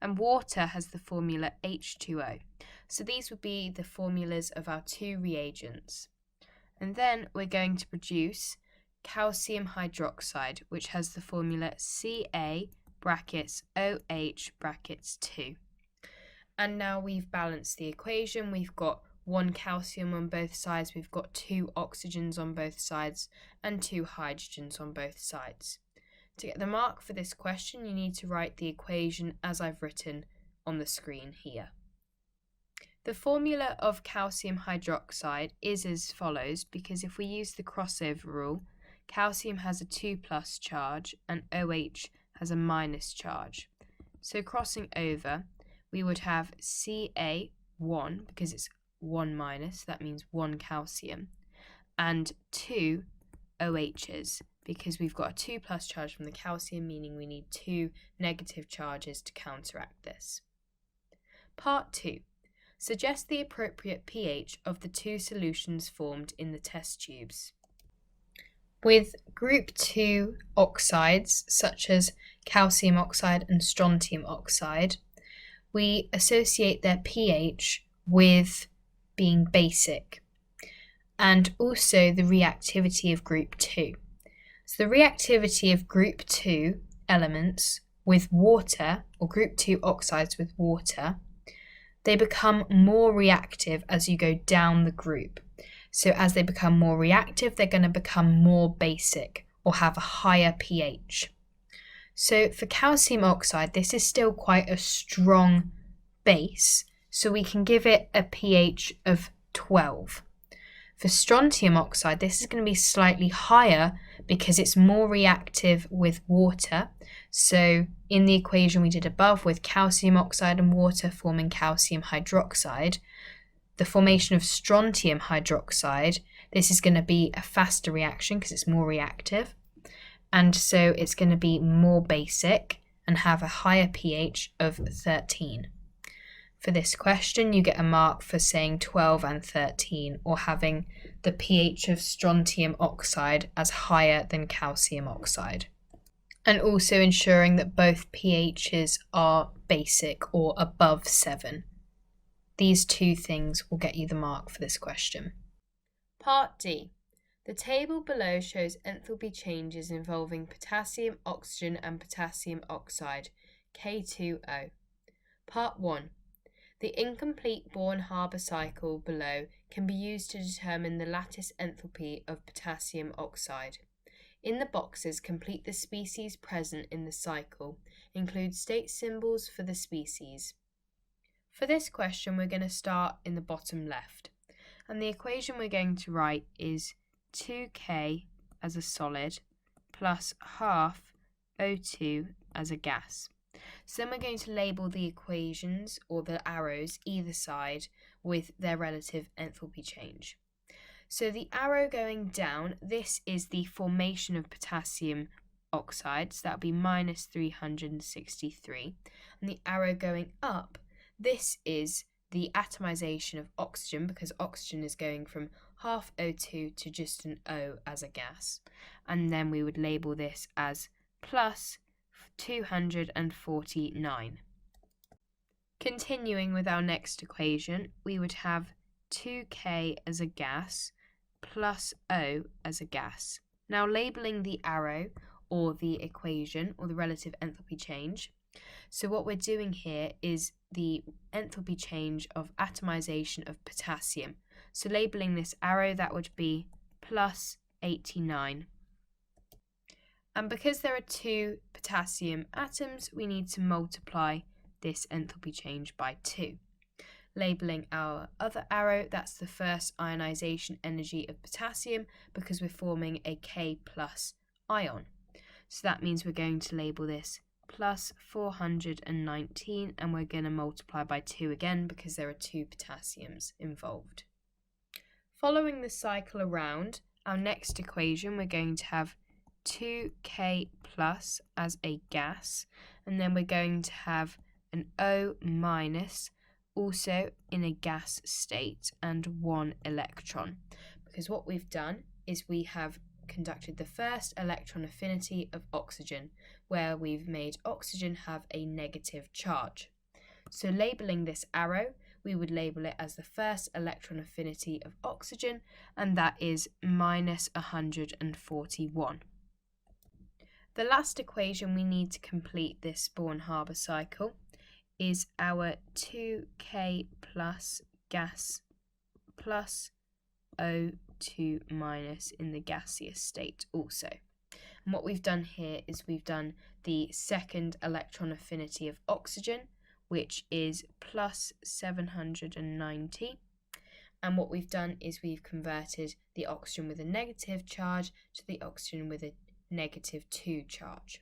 and water has the formula H2O. So these would be the formulas of our 2 reagents. And then we're going to produce calcium hydroxide, which has the formula Ca brackets OH brackets 2. And now we've balanced the equation. We've got 1 calcium on both sides, we've got 2 oxygens on both sides, and 2 hydrogens on both sides. To get the mark for this question, you need to write the equation as I've written on the screen here. The formula of calcium hydroxide is as follows, because if we use the crossover rule, calcium has a 2+ charge and OH has a minus charge. So crossing over, we would have Ca1, because it's 1 minus, that means 1 calcium, and 2 OHs, because we've got a 2+ charge from the calcium, meaning we need 2 negative charges to counteract this. Part 2. Suggest the appropriate pH of the two solutions formed in the test tubes. With group 2 oxides, such as calcium oxide and strontium oxide, we associate their pH with being basic, and also the reactivity of group 2. So the reactivity of group 2 elements with water, or group 2 oxides with water, they become more reactive as you go down the group. So as they become more reactive, they're going to become more basic or have a higher pH. So for calcium oxide, this is still quite a strong base, so we can give it a pH of 12. For strontium oxide, this is going to be slightly higher because it's more reactive with water. So in the equation we did above with calcium oxide and water forming calcium hydroxide, the formation of strontium hydroxide, this is going to be a faster reaction because it's more reactive. And so it's going to be more basic and have a higher pH of 13. For this question, you get a mark for saying 12 and 13, or having the pH of strontium oxide as higher than calcium oxide. And also ensuring that both pHs are basic or above 7. These two things will get you the mark for this question. Part D. The table below shows enthalpy changes involving potassium, oxygen and potassium oxide, K2O. Part 1. The incomplete Born-Haber cycle below can be used to determine the lattice enthalpy of potassium oxide. In the boxes, complete the species present in the cycle. Include state symbols for the species. For this question, we're going to start in the bottom left. And the equation we're going to write is 2K as a solid plus half O2 as a gas. So then we're going to label the equations, or the arrows, either side with their relative enthalpy change. So the arrow going down, this is the formation of potassium oxide, so that would be minus 363. And the arrow going up, this is the atomization of oxygen, because oxygen is going from half O2 to just an O as a gas. And then we would label this as plus 249. Continuing with our next equation, we would have 2K as a gas plus O as a gas. Now labelling the arrow, or the equation, or the relative enthalpy change. So what we're doing here is the enthalpy change of atomization of potassium. So labelling this arrow, that would be plus 89. And because there are two potassium atoms, we need to multiply this enthalpy change by 2. Labelling our other arrow, that's the first ionization energy of potassium, because we're forming a K plus ion. So that means we're going to label this plus 419, and we're going to multiply by 2 again because there are two potassiums involved. Following the cycle around, our next equation, we're going to have 2K plus as a gas, and then we're going to have an O minus also in a gas state and 1 electron, because what we've done is we have conducted the first electron affinity of oxygen, where we've made oxygen have a negative charge. So labelling this arrow, we would label it as the first electron affinity of oxygen, and that is minus 141. The last equation we need to complete this Born-Haber cycle is our 2K plus gas plus O2 minus in the gaseous state also. And what we've done here is we've done the second electron affinity of oxygen, which is plus 790. And what we've done is we've converted the oxygen with a negative charge to the oxygen with a negative 2 charge.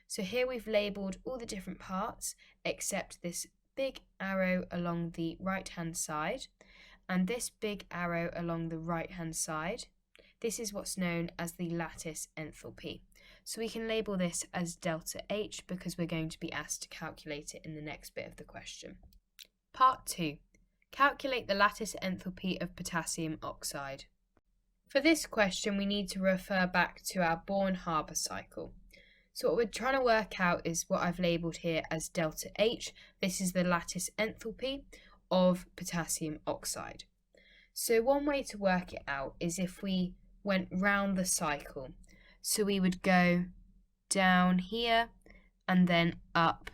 So here we've labelled all the different parts except this big arrow along the right hand side and this big arrow along the right hand side. This is what's known as the lattice enthalpy. So we can label this as delta H because we're going to be asked to calculate it in the next bit of the question. Part 2. Calculate the lattice enthalpy of potassium oxide. For this question, we need to refer back to our Born-Haber cycle. So what we're trying to work out is what I've labelled here as delta H. This is the lattice enthalpy of potassium oxide. So one way to work it out is if we went round the cycle. So we would go down here and then up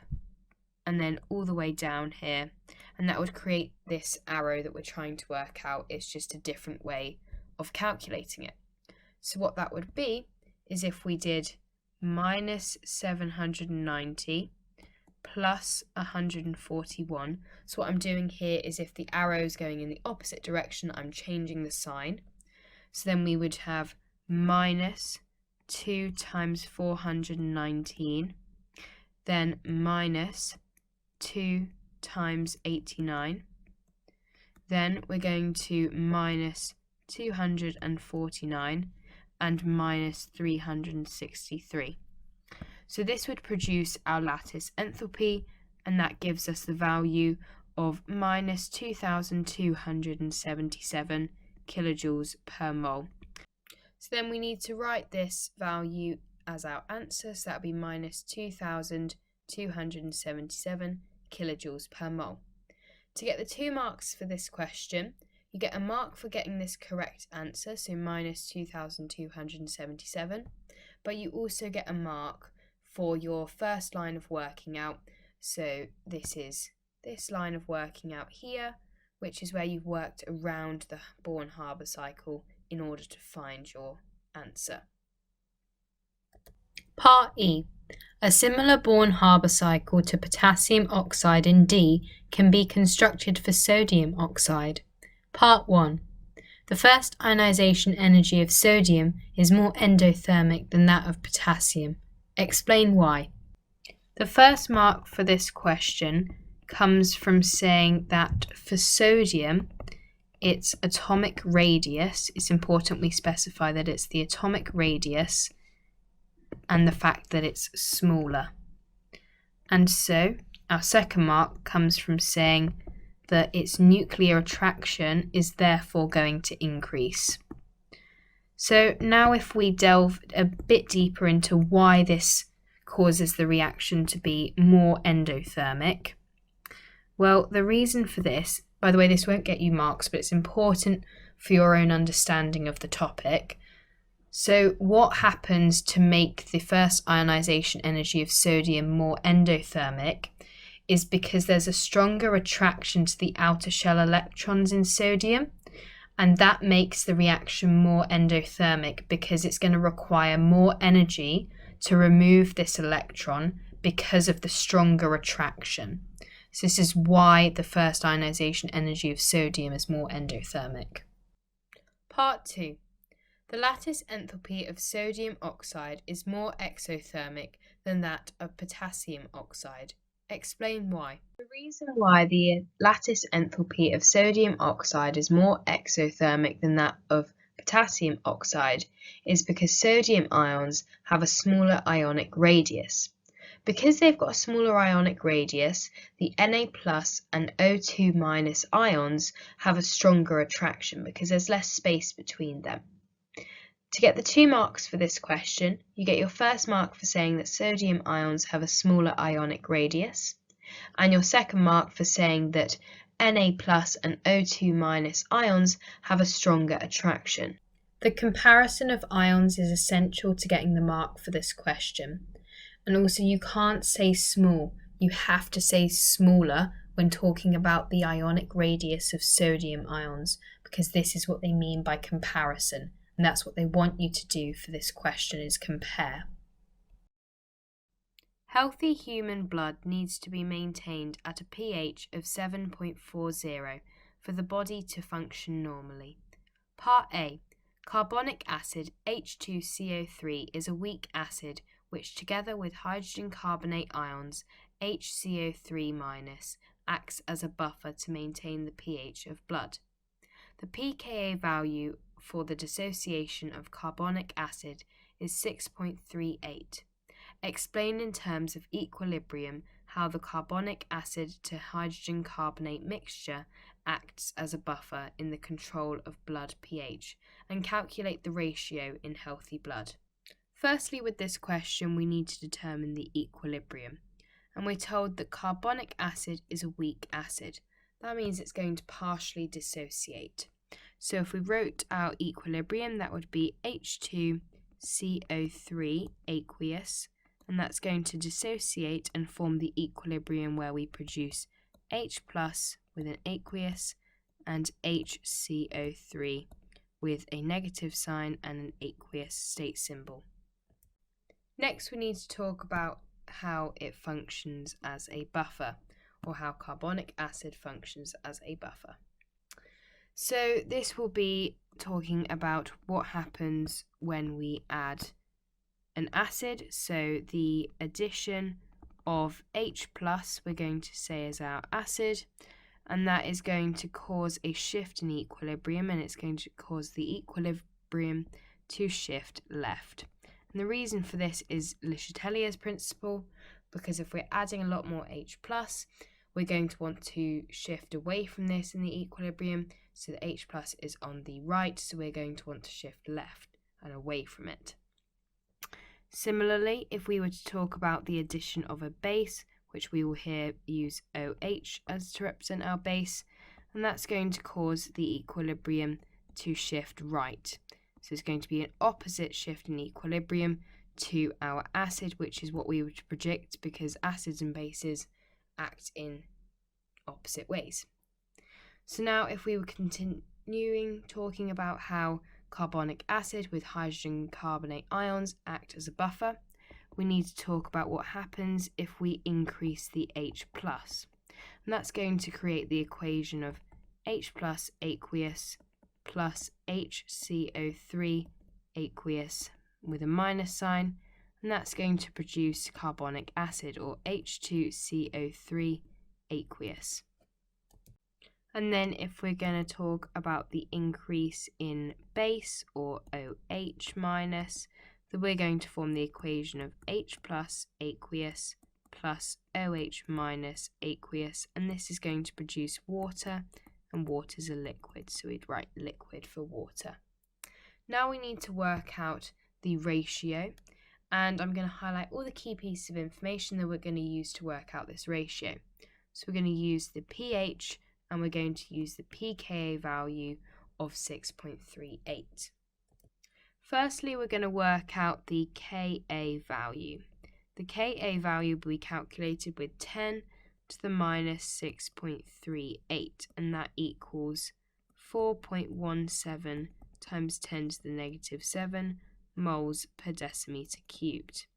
and then all the way down here. And that would create this arrow that we're trying to work out. It's just a different way of calculating it. So what that would be is if we did minus 790 plus 141. So what I'm doing here is if the arrow is going in the opposite direction, I'm changing the sign. So then we would have minus 2 times 419, then minus 2 times 89. Then we're going to minus 249 and minus 363. So this would produce our lattice enthalpy, and that gives us the value of minus 2,277 kilojoules per mole. So then we need to write this value as our answer, so that would be minus 2,277 kilojoules per mole. To get the 2 marks for this question, you get a mark for getting this correct answer, so minus 2,277, but you also get a mark for your first line of working out. So this is this line of working out here, which is where you've worked around the Born-Haber cycle in order to find your answer. Part E. A similar Born-Haber cycle to potassium oxide in D can be constructed for sodium oxide. Part 1. The first ionization energy of sodium is more endothermic than that of potassium. Explain why. The first mark for this question comes from saying that for sodium, its atomic radius, it's important we specify that it's the atomic radius and the fact that it's smaller. And so our second mark comes from saying that its nuclear attraction is therefore going to increase. So now if we delve a bit deeper into why this causes the reaction to be more endothermic, well, the reason for this, by the way, this won't get you marks, but it's important for your own understanding of the topic. So what happens to make the first ionization energy of sodium more endothermic is because there's a stronger attraction to the outer shell electrons in sodium, and that makes the reaction more endothermic because it's going to require more energy to remove this electron because of the stronger attraction. So this is why the first ionization energy of sodium is more endothermic. Part 2. The lattice enthalpy of sodium oxide is more exothermic than that of potassium oxide. Explain why. The reason why the lattice enthalpy of sodium oxide is more exothermic than that of potassium oxide is because sodium ions have a smaller ionic radius. Because they've got a smaller ionic radius, the Na plus and O2 minus ions have a stronger attraction because there's less space between them. To get the 2 marks for this question, you get your first mark for saying that sodium ions have a smaller ionic radius, and your second mark for saying that Na plus and O2 minus ions have a stronger attraction. The comparison of ions is essential to getting the mark for this question. And also you can't say small, you have to say smaller when talking about the ionic radius of sodium ions, because this is what they mean by comparison, and that's what they want you to do for this question is compare. Healthy human blood needs to be maintained at a pH of 7.40 for the body to function normally. Part A. Carbonic acid H2CO3 is a weak acid which together with hydrogen carbonate ions HCO3- acts as a buffer to maintain the pH of blood. The pKa value for the dissociation of carbonic acid is 6.38. Explain in terms of equilibrium how the carbonic acid to hydrogen carbonate mixture acts as a buffer in the control of blood pH, and calculate the ratio in healthy blood. Firstly, with this question, we need to determine the equilibrium. And we're told that carbonic acid is a weak acid. That means it's going to partially dissociate. So if we wrote our equilibrium, that would be H2CO3 aqueous, and that's going to dissociate and form the equilibrium where we produce H plus with an aqueous and HCO3 with a negative sign and an aqueous state symbol. Next, we need to talk about how it functions as a buffer, or how carbonic acid functions as a buffer. So this will be talking about what happens when we add an acid. So the addition of H plus we're going to say is our acid, and that is going to cause a shift in equilibrium, and it's going to cause the equilibrium to shift left. And the reason for this is Le Chatelier's principle, because if we're adding a lot more H plus, we're going to want to shift away from this in the equilibrium, so the H plus is on the right, so we're going to want to shift left and away from it. Similarly, if we were to talk about the addition of a base, which we will here use OH as to represent our base, and that's going to cause the equilibrium to shift right. So it's going to be an opposite shift in equilibrium to our acid, which is what we would predict because acids and bases act in opposite ways. So now if we were continuing talking about how carbonic acid with hydrogen carbonate ions act as a buffer, we need to talk about what happens if we increase the H plus. And that's going to create the equation of H plus aqueous plus HCO3 aqueous with a minus sign, and that's going to produce carbonic acid, or H2CO3 aqueous. And then if we're going to talk about the increase in base, or OH minus, then we're going to form the equation of H plus aqueous plus OH minus aqueous, and this is going to produce water, and water is a liquid, so we'd write liquid for water. Now we need to work out the ratio, and I'm going to highlight all the key pieces of information that we're going to use to work out this ratio. So we're going to use the pH, and we're going to use the pKa value of 6.38. Firstly, we're going to work out the Ka value. The Ka value will be calculated with 10 to the minus 6.38, and that equals 4.17 times 10 to the negative 7 moles per decimeter cubed.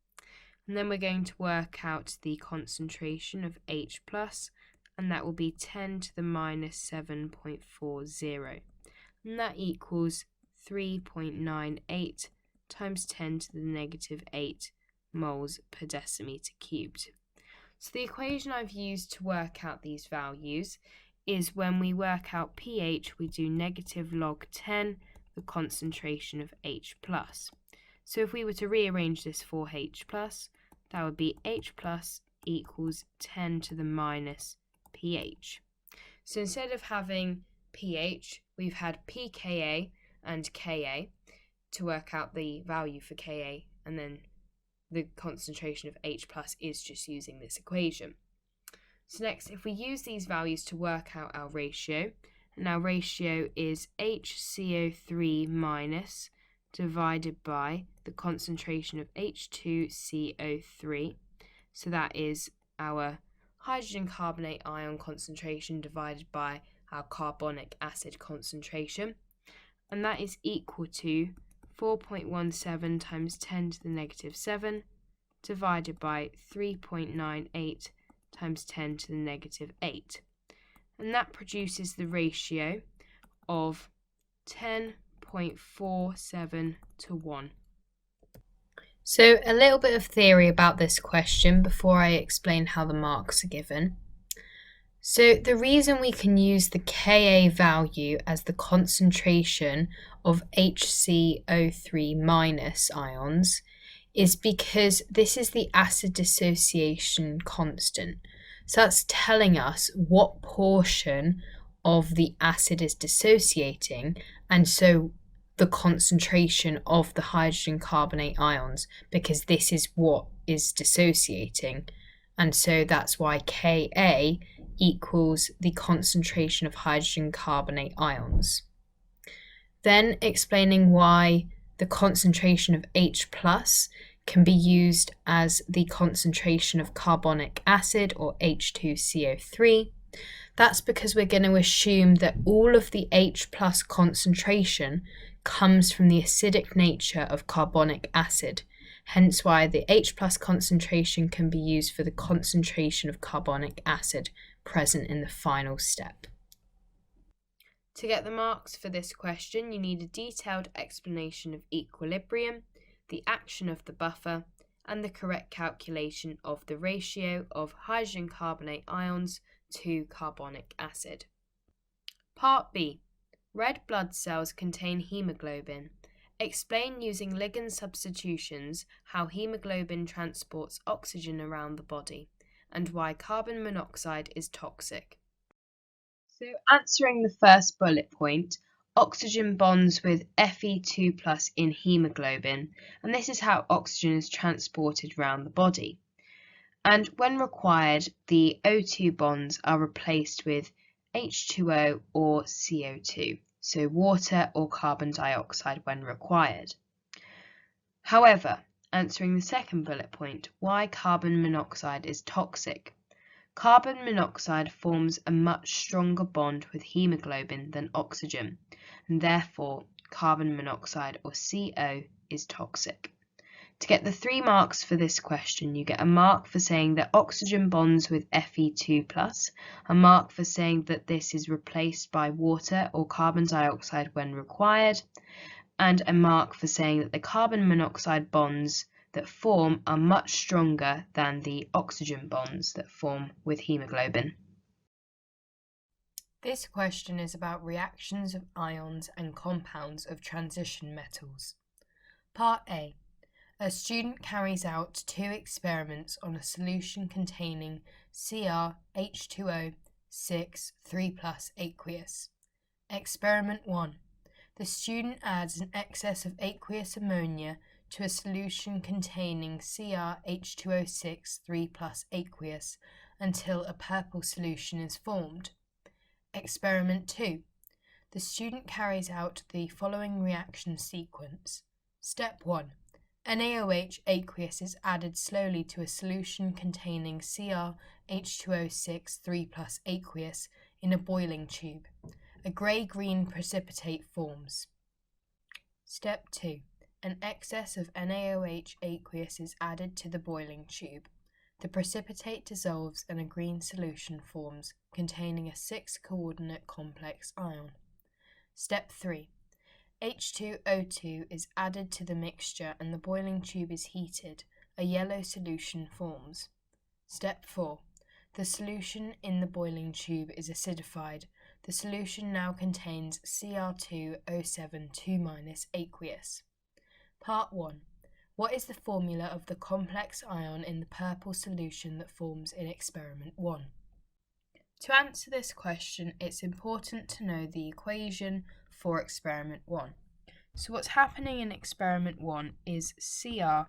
And then we're going to work out the concentration of H plus, and that will be 10 to the minus 7.40, and that equals 3.98 times 10 to the negative 8 moles per decimeter cubed. So the equation I've used to work out these values is when we work out pH, we do negative log 10, the concentration of H plus. So if we were to rearrange this for H plus, that would be H plus equals 10 to the minus pH. So instead of having pH, we've had pKa and Ka to work out the value for Ka, and then the concentration of H plus is just using this equation. So next, if we use these values to work out our ratio, and our ratio is HCO3 minus divided by the concentration of H2CO3, so that is our hydrogen carbonate ion concentration divided by our carbonic acid concentration, and that is equal to 4.17 times 10 to the negative 7 divided by 3.98 times 10 to the negative 8. And that produces the ratio of 10.47 to 1. So a little bit of theory about this question before I explain how the marks are given. So the reason we can use the Ka value as the concentration of HCO3 minus ions is because this is the acid dissociation constant. So that's telling us what portion of the acid is dissociating, and so the concentration of the hydrogen carbonate ions, because this is what is dissociating, and so that's why Ka equals the concentration of hydrogen carbonate ions. Then explaining why the concentration of H+ can be used as the concentration of carbonic acid, or H2CO3. That's because we're going to assume that all of the H+ concentration comes from the acidic nature of carbonic acid, hence why the H+ concentration can be used for the concentration of carbonic acid present in the final step. To get the marks for this question, you need a detailed explanation of equilibrium, the action of the buffer, and the correct calculation of the ratio of hydrogen carbonate ions to carbonic acid. Part B. Red blood cells contain hemoglobin. Explain using ligand substitutions how hemoglobin transports oxygen around the body and why carbon monoxide is toxic. So, answering the first bullet point, oxygen bonds with Fe2+ in hemoglobin, and this is how oxygen is transported around the body. And when required, the O2 bonds are replaced with H2O or CO2, so water or carbon dioxide when required. However, answering the second bullet point, why carbon monoxide is toxic. Carbon monoxide forms a much stronger bond with hemoglobin than oxygen, and therefore carbon monoxide, or CO, is toxic. To get the 3 marks for this question, you get a mark for saying that oxygen bonds with Fe2+, a mark for saying that this is replaced by water or carbon dioxide when required, and a mark for saying that the carbon monoxide bonds that form are much stronger than the oxygen bonds that form with hemoglobin. This question is about reactions of ions and compounds of transition metals. Part A. A student carries out 2 experiments on a solution containing Cr H2O 6 3+ aqueous. Experiment 1. The student adds an excess of aqueous ammonia to a solution containing Cr H2O6 3+ aqueous until a purple solution is formed. Experiment 2. The student carries out the following reaction sequence. Step 1. NaOH aqueous is added slowly to a solution containing Cr H2O6 3+ aqueous in a boiling tube. A grey-green precipitate forms. Step 2. An excess of NaOH aqueous is added to the boiling tube. The precipitate dissolves and a green solution forms containing a 6-coordinate complex ion. Step 3. H2O2 is added to the mixture and the boiling tube is heated. A yellow solution forms. Step 4. The solution in the boiling tube is acidified. The solution now contains Cr2O7 2- aqueous. Part 1. What is the formula of the complex ion in the purple solution that forms in experiment 1? To answer this question, it's important to know the equation for experiment 1. So what's happening in experiment 1 is Cr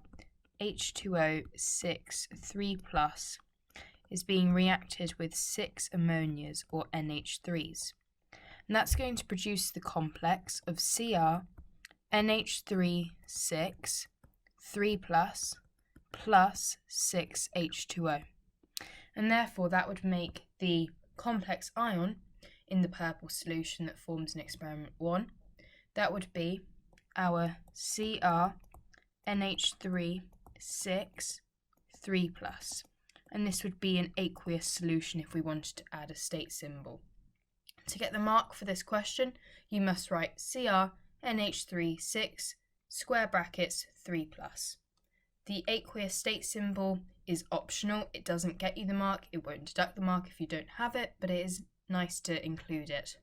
H2O6 3+ is being reacted with 6 ammonias, or NH3s. And that's going to produce the complex of Cr NH3 6 3+ plus 6 H2O. And therefore that would make the complex ion in the purple solution that forms in experiment 1. That would be our Cr NH3 6 3+. And this would be an aqueous solution if we wanted to add a state symbol. To get the mark for this question, you must write Cr NH3 6 square brackets 3+. The aqueous state symbol is optional. It doesn't get you the mark. It won't deduct the mark if you don't have it, but it is nice to include it.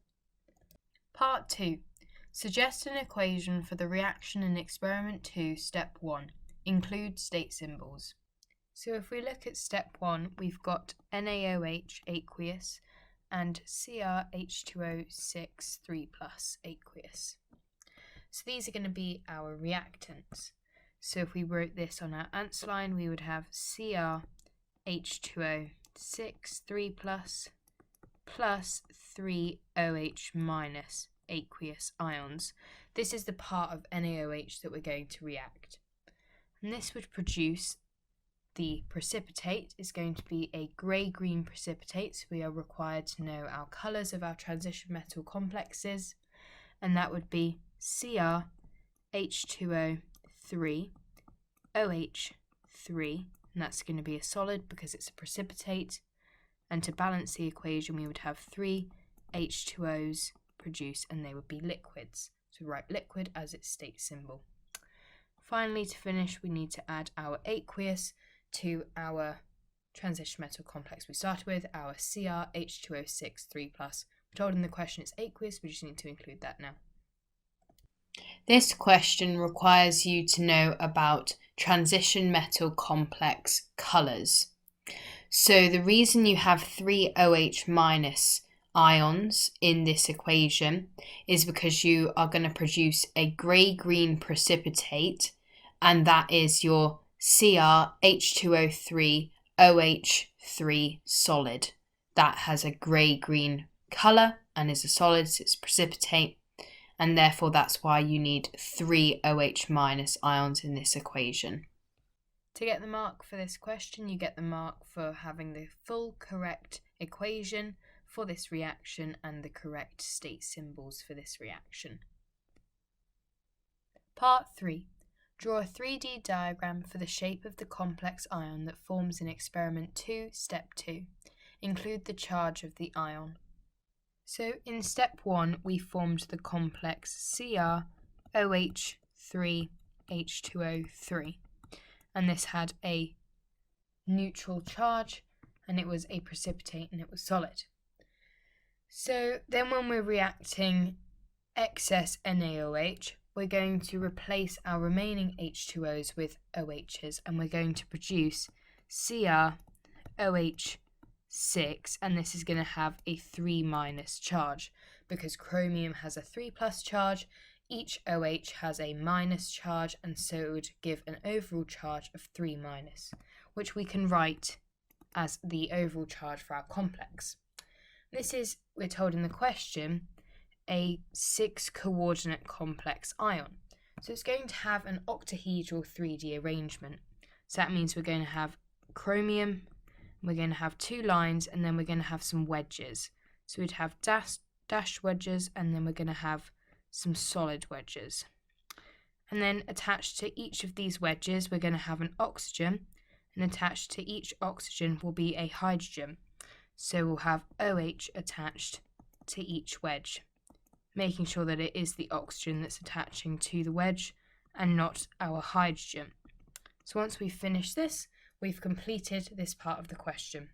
Part 2. Suggest an equation for the reaction in experiment 2, step 1. Include state symbols. So if we look at step 1, we've got NaOH aqueous and CrH2O6 3+ aqueous. So these are going to be our reactants. So if we wrote this on our answer line, we would have CrH2O6 3+ plus 3OH minus aqueous ions. This is the part of NaOH that we're going to react. And this would produce the precipitate. Is going to be a grey-green precipitate, so we are required to know our colours of our transition metal complexes, and that would be CrH2O3 OH3, and that's going to be a solid because it's a precipitate. And to balance the equation, we would have 3 H2Os produce, and they would be liquids. So write liquid as its state symbol. Finally, to finish, we need to add our aqueous to our transition metal complex we started with, our CrH2O6 3+. We're told in the question it's aqueous, we just need to include that now. This question requires you to know about transition metal complex colours. So the reason you have 3 OH minus ions in this equation is because you are going to produce a grey-green precipitate, and that is your CrH2O3 OH3 solid. That has a grey-green colour and is a solid, so it's precipitate, and therefore that's why you need 3 OH minus ions in this equation. To get the mark for this question, you get the mark for having the full correct equation for this reaction and the correct state symbols for this reaction. Part 3. Draw a 3D diagram for the shape of the complex ion that forms in experiment 2, step 2. Include the charge of the ion. So in step 1, we formed the complex CrOH3H2O3. And this had a neutral charge, and it was a precipitate, and it was solid. So then when we're reacting excess NaOH, we're going to replace our remaining H2Os with OHs, and we're going to produce CrOH6, and this is going to have a 3- charge, because chromium has a 3+ charge. Each OH has a minus charge, and so it would give an overall charge of 3-, which we can write as the overall charge for our complex. This is, we're told in the question, a 6-coordinate complex ion. So it's going to have an octahedral 3D arrangement. So that means we're going to have chromium, we're going to have 2 lines, and then we're going to have some wedges. So we'd have dashed wedges, and then we're going to have some solid wedges. And then attached to each of these wedges, we're going to have an oxygen, and attached to each oxygen will be a hydrogen. So we'll have OH attached to each wedge, making sure that it is the oxygen that's attaching to the wedge and not our hydrogen. So once we've finished this, we've completed this part of the question.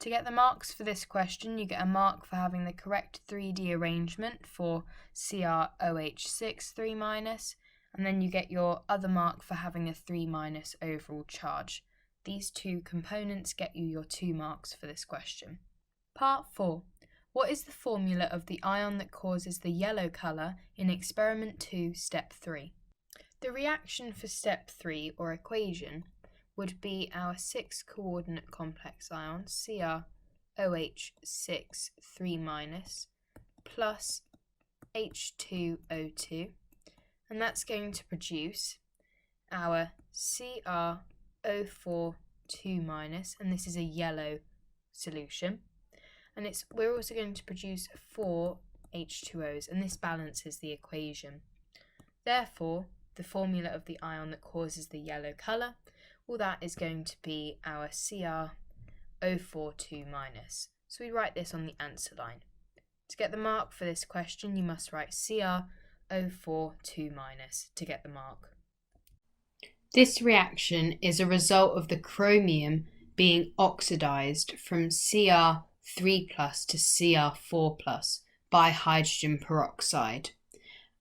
To get the marks for this question, you get a mark for having the correct 3D arrangement for CrOH6 3-, and then you get your other mark for having a 3- overall charge. These two components get you your 2 marks for this question. Part 4. What is the formula of the ion that causes the yellow colour in experiment 2, step 3? The reaction for step 3, or equation, would be our 6-coordinate complex ion, CrOH6 3- plus H2O2, and that's going to produce our CrO4 2-, and this is a yellow solution, and we're also going to produce 4 H2Os, and this balances the equation. Therefore, the formula of the ion that causes the yellow colour, well, that is going to be our CrO4 2-. So we write this on the answer line. To get the mark for this question, you must write CrO4 2- to get the mark. This reaction is a result of the chromium being oxidized from Cr3+ to Cr4+ by hydrogen peroxide,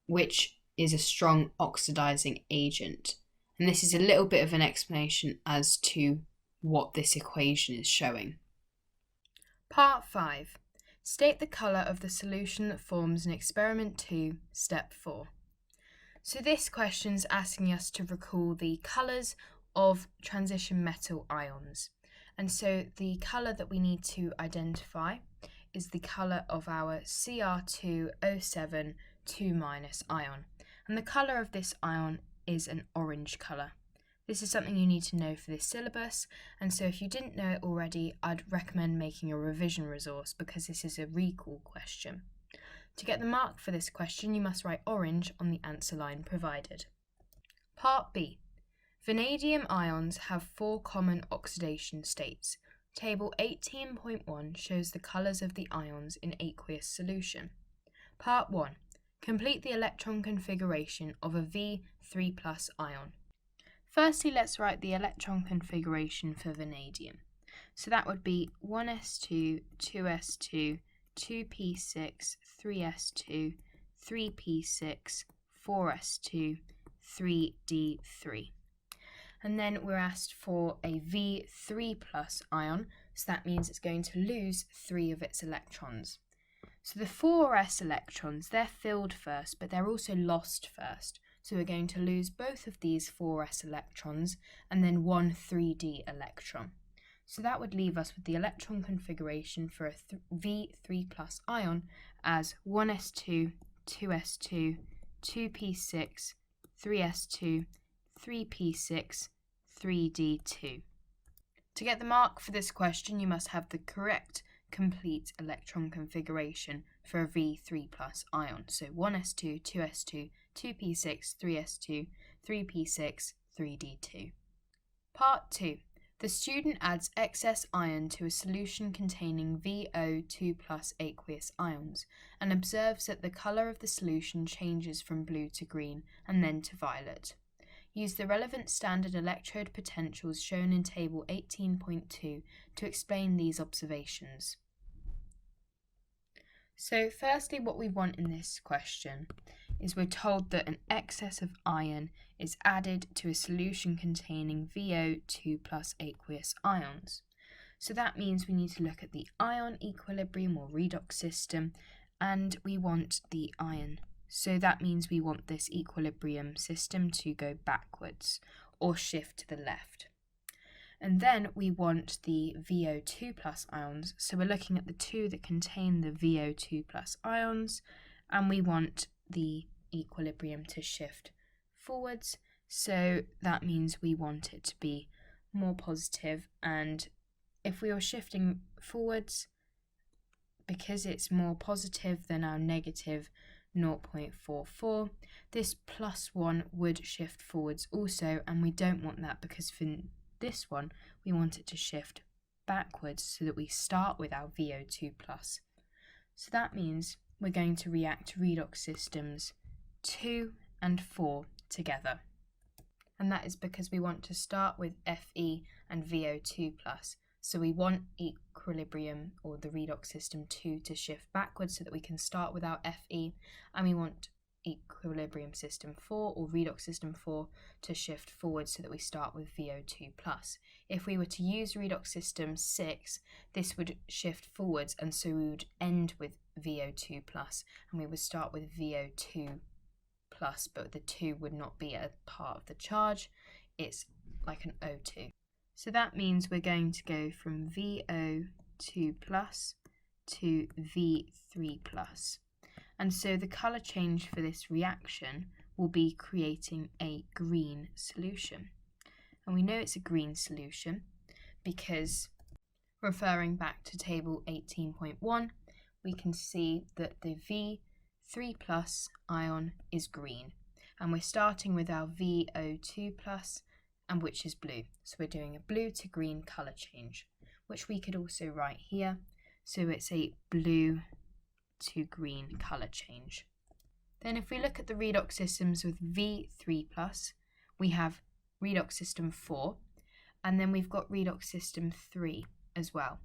which is a strong oxidizing agent. And this is a little bit of an explanation as to what this equation is showing. Part 5. State the colour of the solution that forms in experiment 2, step 4. So this question's asking us to recall the colours of transition metal ions. And so the colour that we need to identify is the colour of our Cr2O7 2- ion. And the colour of this ion is an orange colour. This is something you need to know for this syllabus, and so if you didn't know it already, I'd recommend making a revision resource because this is a recall question. To get the mark for this question, you must write orange on the answer line provided. Part B. Vanadium ions have 4 common oxidation states. Table 18.1 shows the colours of the ions in aqueous solution. Part 1. Complete the electron configuration of a V3+ ion. Firstly, let's write the electron configuration for vanadium. So that would be 1s2, 2s2, 2p6, 3s2, 3p6, 4s2, 3d3. And then we're asked for a V3+ ion, so that means it's going to lose 3 of its electrons. So the 4s electrons, they're filled first, but they're also lost first. So we're going to lose both of these 4s electrons and then one 3d electron. So that would leave us with the electron configuration for a V3+ ion as 1s2, 2s2, 2p6, 3s2, 3p6, 3d2. To get the mark for this question, you must have the correct complete electron configuration for a V3+ ion. So 1s2, 2s2, 2p6, 3s2, 3p6, 3d2. Part 2. The student adds excess iron to a solution containing VO2+ aqueous ions and observes that the colour of the solution changes from blue to green and then to violet. Use the relevant standard electrode potentials shown in Table 18.2 to explain these observations. So firstly, what we want in this question is we're told that an excess of iron is added to a solution containing VO2+ aqueous ions. So that means we need to look at the ion equilibrium or redox system, and we want the iron. So that means we want this equilibrium system to go backwards or shift to the left. And then we want the VO2+ ions. So we're looking at the two that contain the VO2+ ions, and we want the equilibrium to shift forwards. So that means we want it to be more positive, and if we are shifting forwards, because it's more positive than our negative 0.44, this +1 would shift forwards also, and we don't want that because for this one we want it to shift backwards so that we start with our VO2+. So that means we're going to react redox systems 2 and 4 together. And that is because we want to start with Fe and VO2+. So we want equilibrium or the redox system 2 to shift backwards so that we can start with our Fe, and we want equilibrium system 4 or redox system 4 to shift forward so that we start with VO2+. If we were to use redox system 6, this would shift forwards, and so we would end with VO2+, and we would start with VO2+, but the 2 would not be a part of the charge. It's like an O2. So that means we're going to go from VO2+ to V3+. And so the colour change for this reaction will be creating a green solution. And we know it's a green solution because, referring back to table 18.1, we can see that the V3+ ion is green. And we're starting with our VO2+, and which is blue. So we're doing a blue to green colour change, which we could also write here. So it's a blue to green colour change. Then if we look at the redox systems with V3+, we have redox system 4, and then we've got redox system 3 as well.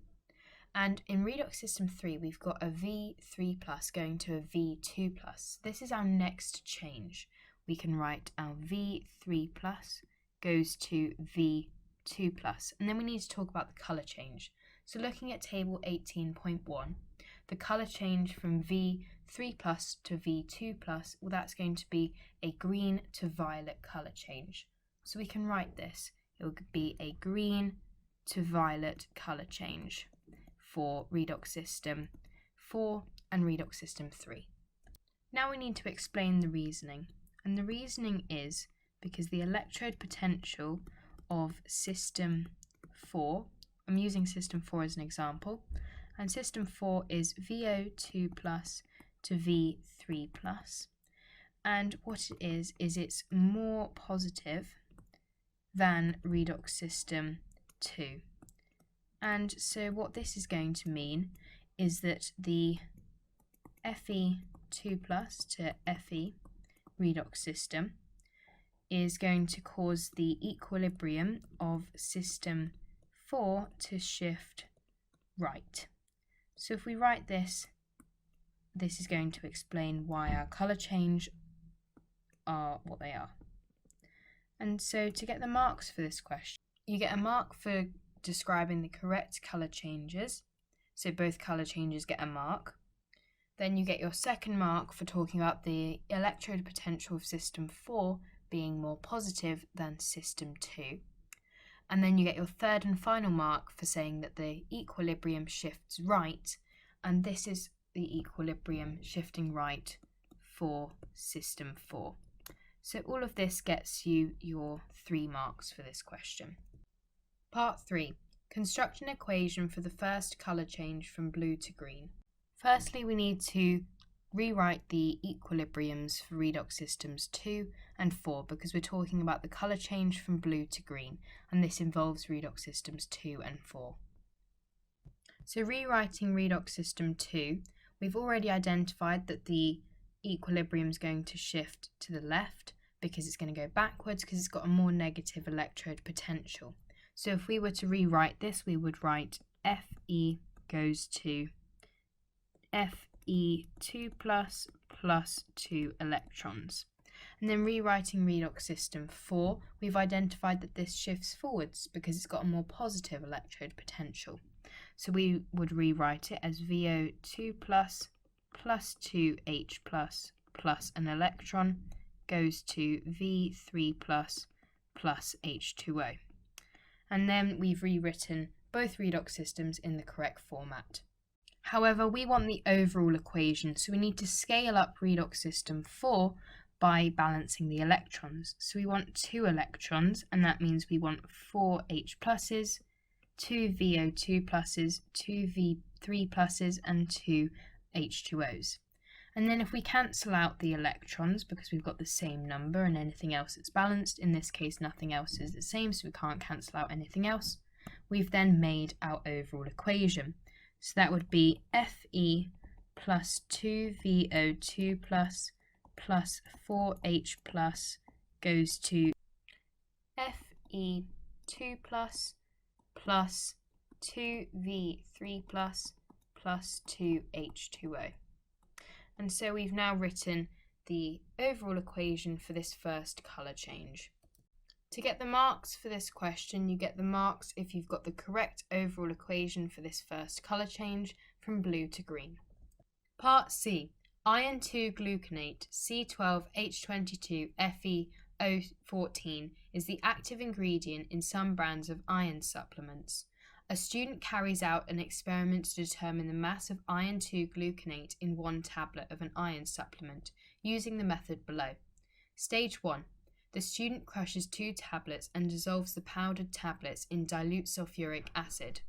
And in redox system 3, we've got a V3+ going to a V2+. This is our next change. We can write our V3+ goes to V2+, and then we need to talk about the colour change. So looking at table 18.1, the colour change from V3 plus to V2 plus, well, that's going to be a green to violet colour change. So we can write this. It will be a green to violet colour change for redox system 4 and redox system 3. Now we need to explain the reasoning. And the reasoning is because the electrode potential of system 4, I'm using system 4 as an example, and system 4 is VO2 plus to V3 plus. And what it is it's more positive than redox system 2. And so what this is going to mean is that the Fe2 plus to Fe redox system is going to cause the equilibrium of system 4 to shift right. So if we write this, this is going to explain why our colour change are what they are. And so to get the marks for this question, you get a mark for describing the correct colour changes. So both colour changes get a mark. Then you get your second mark for talking about the electrode potential of system 4 being more positive than system 2. And then you get your third and final mark for saying that the equilibrium shifts right, and this is the equilibrium shifting right for system 4. So all of this gets you your 3 marks for this question. Part 3. Construct an equation for the first colour change from blue to green. Firstly, we need to rewrite the equilibriums for redox systems 2 and 4 because we're talking about the colour change from blue to green, and this involves redox systems 2 and 4. So rewriting redox system 2, we've already identified that the equilibrium is going to shift to the left because it's going to go backwards because it's got a more negative electrode potential. So if we were to rewrite this, we would write Fe goes to Fe2 plus 2 electrons. And then rewriting redox system 4, we've identified that this shifts forwards because it's got a more positive electrode potential. So we would rewrite it as VO2 plus 2H plus an electron goes to V3 plus H2O. And then we've rewritten both redox systems in the correct format. However, we want the overall equation, so we need to scale up redox system 4 by balancing the electrons. So we want 2 electrons, and that means we want 4 H pluses, 2 VO2 pluses, 2 V3 pluses, and 2 H2Os. And then if we cancel out the electrons, because we've got the same number and anything else that's balanced, in this case nothing else is the same, so we can't cancel out anything else, we've then made our overall equation. So that would be Fe plus 2VO2 plus 4H plus goes to Fe2 plus 2V3 plus 2H2O. And so we've now written the overall equation for this first colour change. To get the marks for this question, you get the marks if you've got the correct overall equation for this first colour change from blue to green. Part C. Iron 2 gluconate C12H22FeO14 is the active ingredient in some brands of iron supplements. A student carries out an experiment to determine the mass of iron 2 gluconate in 1 tablet of an iron supplement using the method below. Stage 1. The student crushes 2 tablets and dissolves the powdered tablets in dilute sulfuric acid.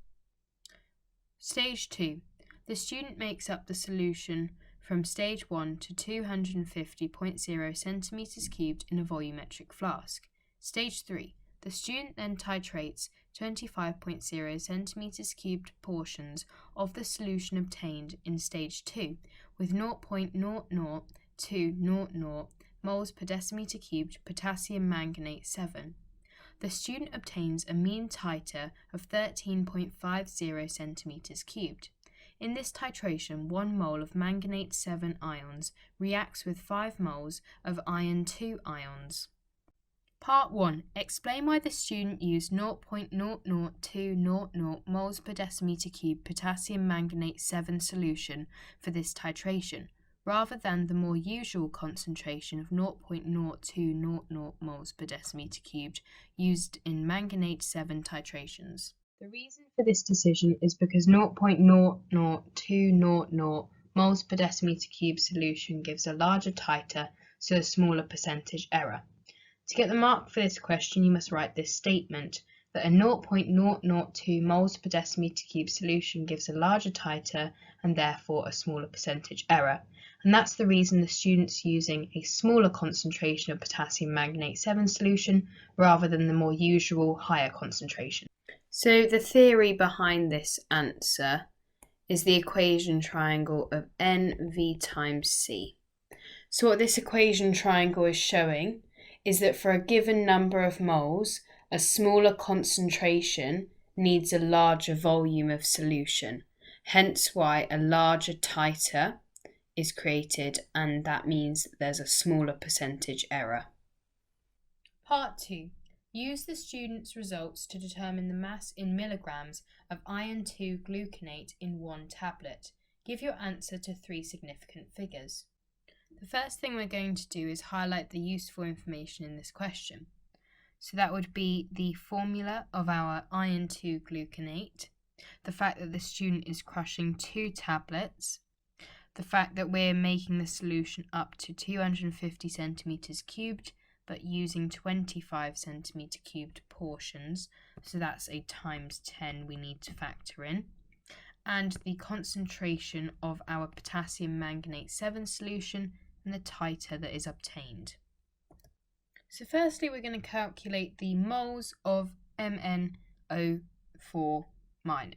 Stage 2. The student makes up the solution from stage 1 to 250.0 centimeters cubed in a volumetric flask. Stage 3. The student then titrates 25.0 centimeters cubed portions of the solution obtained in stage 2 with 0.00 to 00 moles per decimeter cubed potassium manganate 7. The student obtains a mean titer of 13.50 centimeters cubed. In this titration, 1 mole of manganate 7 ions reacts with 5 moles of iron 2 ions. Part 1. Explain why the student used 0.00200 moles per decimeter cube potassium manganate 7 solution for this titration, rather than the more usual concentration of 0.0200 moles per decimeter cubed used in manganate 7 titrations. The reason for this decision is because 0.00200 moles per decimeter cube solution gives a larger titer, so a smaller percentage error. To get the mark for this question, you must write this statement, that a 0.002 moles per decimeter cube solution gives a larger titer and therefore a smaller percentage error. And that's the reason the student's using a smaller concentration of potassium manganate 7 solution rather than the more usual higher concentration. So the theory behind this answer is the equation triangle of NV times C. So what this equation triangle is showing is that for a given number of moles, a smaller concentration needs a larger volume of solution, hence why a larger titer is created, and that means there's a smaller percentage error. Part 2. Use the student's results to determine the mass in milligrams of iron 2 gluconate in one tablet. Give your answer to 3 significant figures. The first thing we're going to do is highlight the useful information in this question. So that would be the formula of our iron 2 gluconate, the fact that the student is crushing 2 tablets, the fact that we're making the solution up to 250 centimeters cubed, but using 25 centimeter cubed portions, so that's a times 10 we need to factor in, and the concentration of our potassium manganate 7 solution and the titer that is obtained. So firstly we're going to calculate the moles of MnO4-. And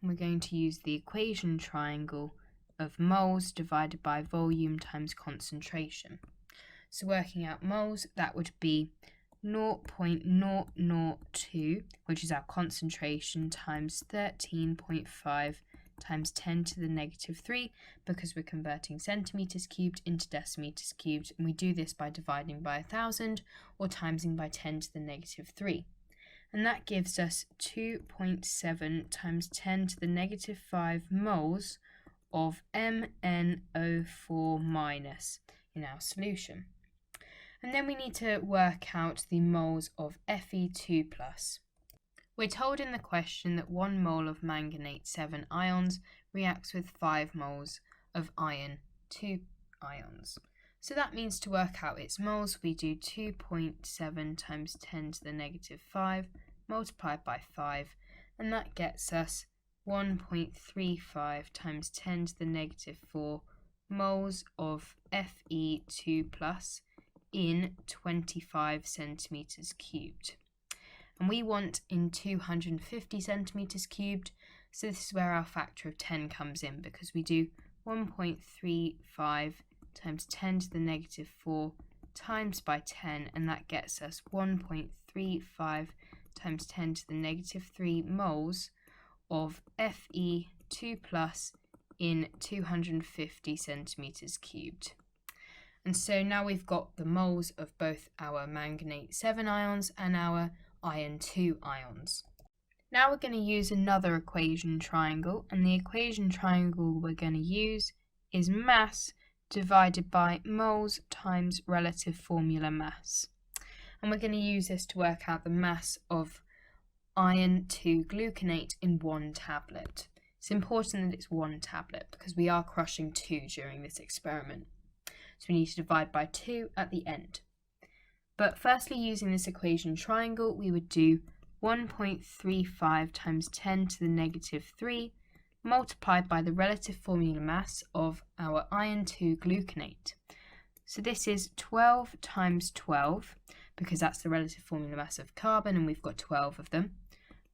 we're going to use the equation triangle of moles divided by volume times concentration. So working out moles, that would be 0.002, which is our concentration, times 13.5 times 10 to the negative 3, because we're converting centimeters cubed into decimeters cubed, and we do this by dividing by 1,000 or timesing by 10 to the negative 3. And that gives us 2.7 times 10 to the negative 5 moles of MnO4- in our solution. And then we need to work out the moles of Fe2+. We're told in the question that 1 mole of manganate 7 ions reacts with 5 moles of iron 2 ions. So that means to work out its moles, we do 2.7 times 10 to the negative 5 multiplied by 5, and that gets us 1.35 times 10 to the negative 4 moles of Fe2+ in 25 centimeters cubed. And we want in 250 centimeters cubed, so this is where our factor of 10 comes in, because we do 1.35 times 10 to the negative 4 times by 10, and that gets us 1.35 times 10 to the negative 3 moles of Fe2+ in 250 centimeters cubed. And so now we've got the moles of both our manganate 7 ions and our iron 2 ions. Now we're going to use another equation triangle, and the equation triangle we're going to use is mass divided by moles times relative formula mass. And we're going to use this to work out the mass of iron 2 gluconate in one tablet. It's important that it's one tablet because we are crushing 2 during this experiment. So we need to divide by 2 at the end. But firstly, using this equation triangle, we would do 1.35 times 10 to the negative 3 multiplied by the relative formula mass of our iron 2 gluconate. So this is 12 times 12, because that's the relative formula mass of carbon, and we've got 12 of them,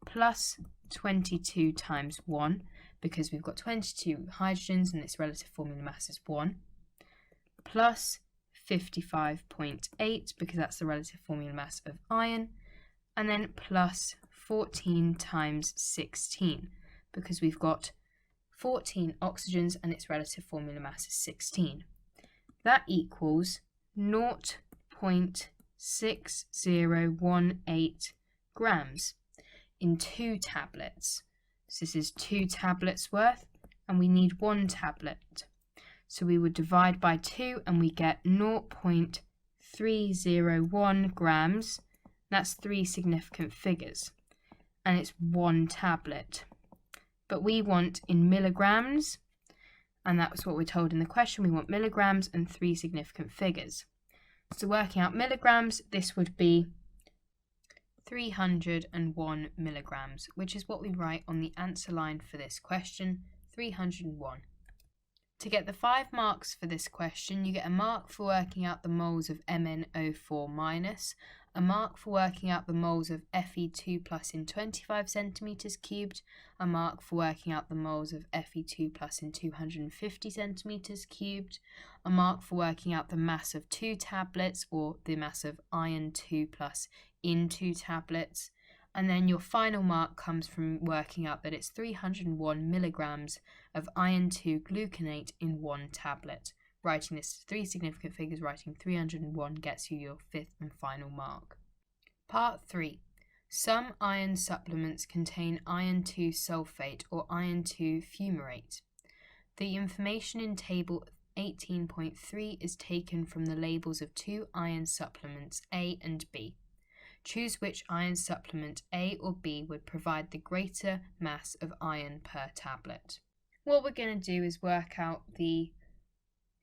plus 22 times 1, because we've got 22 hydrogens and its relative formula mass is 1, plus 55.8, because that's the relative formula mass of iron, and then plus 14 times 16, because we've got 14 oxygens and its relative formula mass is 16. That equals 0.8 0.6018 grams in 2 tablets. So this is 2 tablets worth, and we need 1 tablet. So we would divide by 2 and we get 0.301 grams. That's 3 significant figures, and it's 1 tablet. But we want in milligrams, and that's what we're told in the question. We want milligrams and 3 significant figures. So working out milligrams, this would be 301 milligrams, which is what we write on the answer line for this question, 301. To get the 5 marks for this question, you get a mark for working out the moles of MnO4-, a mark for working out the moles of Fe2+ in 25 centimeters cubed, a mark for working out the moles of Fe2+ in 250 centimeters cubed, a mark for working out the mass of 2 tablets, or the mass of iron 2+ in 2 tablets, and then your final mark comes from working out that it's 301 milligrams of iron 2 gluconate in 1 tablet. Writing this as 3 significant figures, writing 301 gets you your 5th and final mark. Part 3. Some iron supplements contain iron 2 sulfate or iron 2 fumarate. The information in table 18.3 is taken from the labels of 2 iron supplements A and B. Choose which iron supplement, A or B, would provide the greater mass of iron per tablet. What we're going to do is work out the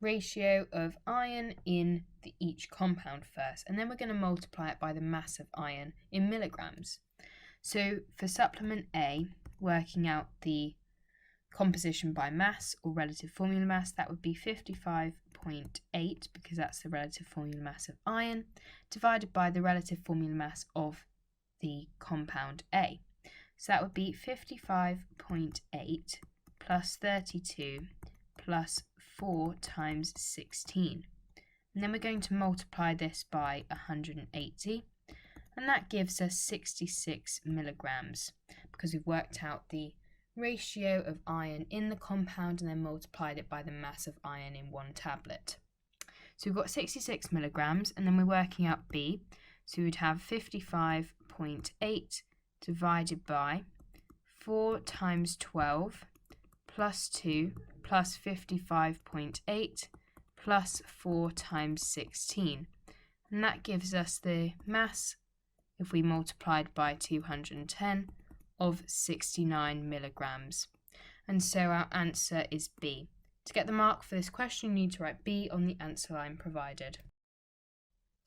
ratio of iron in each compound first, and then we're going to multiply it by the mass of iron in milligrams. So for supplement A, working out the composition by mass or relative formula mass, that would be 55.8, because that's the relative formula mass of iron, divided by the relative formula mass of the compound A. So that would be 55.8 plus 32 plus 4 times 16. And then we're going to multiply this by 180, and that gives us 66 milligrams, because we've worked out the ratio of iron in the compound and then multiplied it by the mass of iron in 1 tablet. So we've got 66 milligrams, and then we're working out B. So we would have 55.8 divided by 4 times 12 plus 2 plus 55.8 plus 4 times 16. And that gives us the mass, if we multiplied by 210, of 69 milligrams. And so our answer is B. To get the mark for this question, you need to write B on the answer line provided.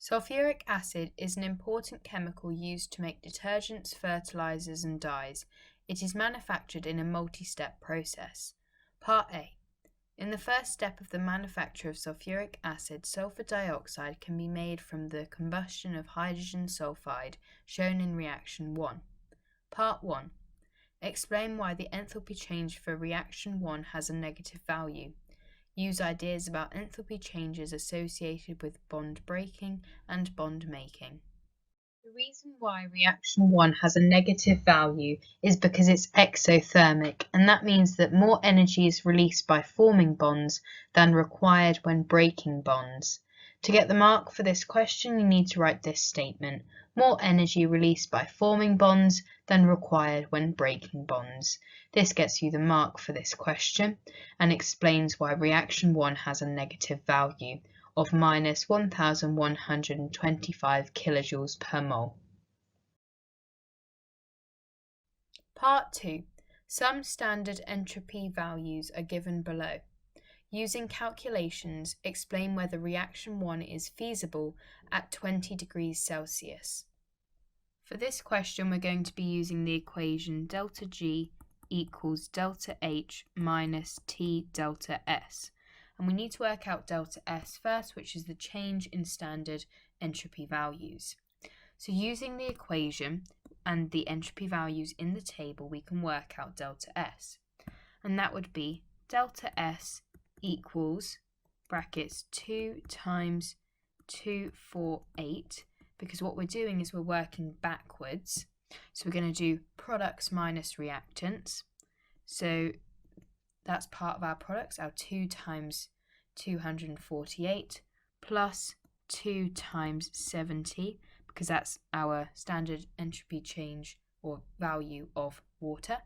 Sulfuric acid is an important chemical used to make detergents, fertilizers, and dyes. It is manufactured in a multi-step process. Part A. In the first step of the manufacture of sulfuric acid, sulfur dioxide can be made from the combustion of hydrogen sulfide, shown in reaction 1. Part 1. Explain why the enthalpy change for reaction 1 has a negative value. Use ideas about enthalpy changes associated with bond breaking and bond making. The reason why reaction 1 has a negative value is because it's exothermic, and that means that more energy is released by forming bonds than required when breaking bonds. To get the mark for this question, you need to write this statement: more energy released by forming bonds than required when breaking bonds. This gets you the mark for this question and explains why reaction 1 has a negative value of minus 1125 kilojoules per mole. Part 2. Some standard entropy values are given below. Using calculations, explain whether reaction 1 is feasible at 20 degrees Celsius. For this question, we're going to be using the equation delta G equals delta H minus T delta S. And we need to work out delta S first, which is the change in standard entropy values. So using the equation and the entropy values in the table, we can work out delta S. And that would be delta S equals brackets 2 times 248, because what we're doing is we're working backwards. So we're going to do products minus reactants. So that's part of our products, our 2 times 248 plus 2 times 70, because that's our standard entropy change or value of water,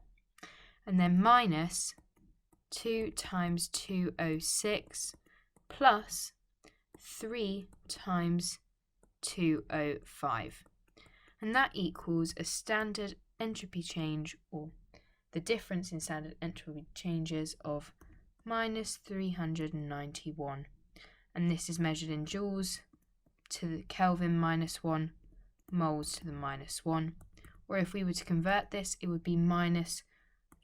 and then minus 2 times 206 plus 3 times 205. And that equals a standard entropy change, or the difference in standard entropy changes, of minus 391. And this is measured in joules to the Kelvin minus 1, moles to the minus 1. Or if we were to convert this, it would be minus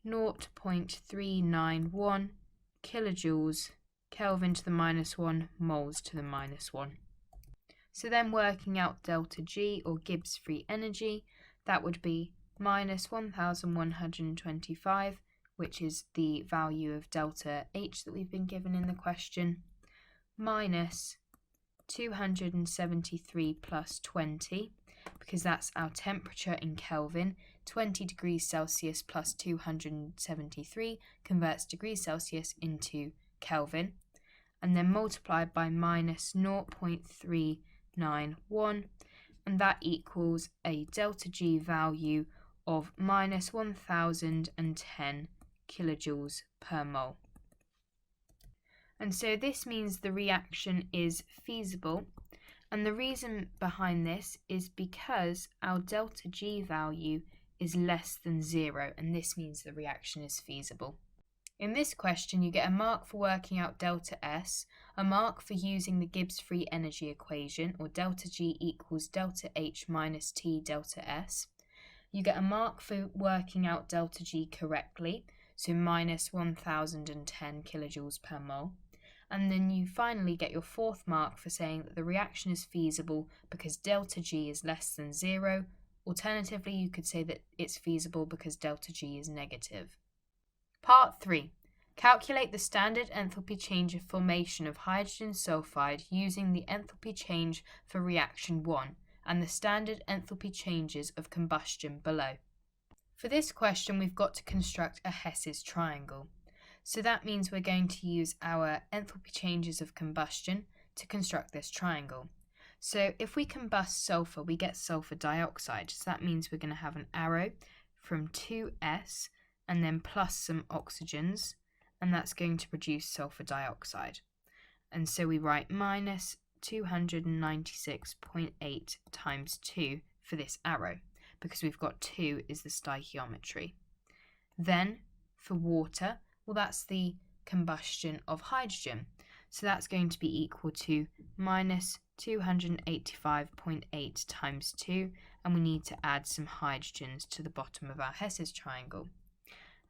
0.391 kilojoules Kelvin to the minus 1, moles to the minus 1. So then working out delta G, or Gibbs free energy, that would be minus 1125, which is the value of delta H that we've been given in the question, minus 273 plus 20, because that's our temperature in Kelvin. 20 degrees Celsius plus 273 converts degrees Celsius into Kelvin, and then multiplied by minus 0.391, and that equals a delta G value of minus 1010 kilojoules per mole. And so this means the reaction is feasible, and the reason behind this is because our delta G value is less than 0, and this means the reaction is feasible. In this question, you get a mark for working out delta S, a mark for using the Gibbs free energy equation, or delta G equals delta H minus T delta S. You get a mark for working out delta G correctly, so minus 1010 kilojoules per mole. And then you finally get your 4th mark for saying that the reaction is feasible because delta G is less than 0. Alternatively, you could say that it's feasible because delta G is negative. Part 3. Calculate the standard enthalpy change of formation of hydrogen sulfide using the enthalpy change for reaction 1 and the standard enthalpy changes of combustion below. For this question, we've got to construct a Hess's triangle. So that means we're going to use our enthalpy changes of combustion to construct this triangle. So if we combust sulfur, we get sulfur dioxide. So that means we're going to have an arrow from 2s and then plus some oxygens, and that's going to produce sulfur dioxide. And so we write minus 296.8 times 2 for this arrow, because we've got 2 is the stoichiometry. Then for water, well, that's the combustion of hydrogen. So that's going to be equal to minus 285.8 times 2, and we need to add some hydrogens to the bottom of our Hess's triangle.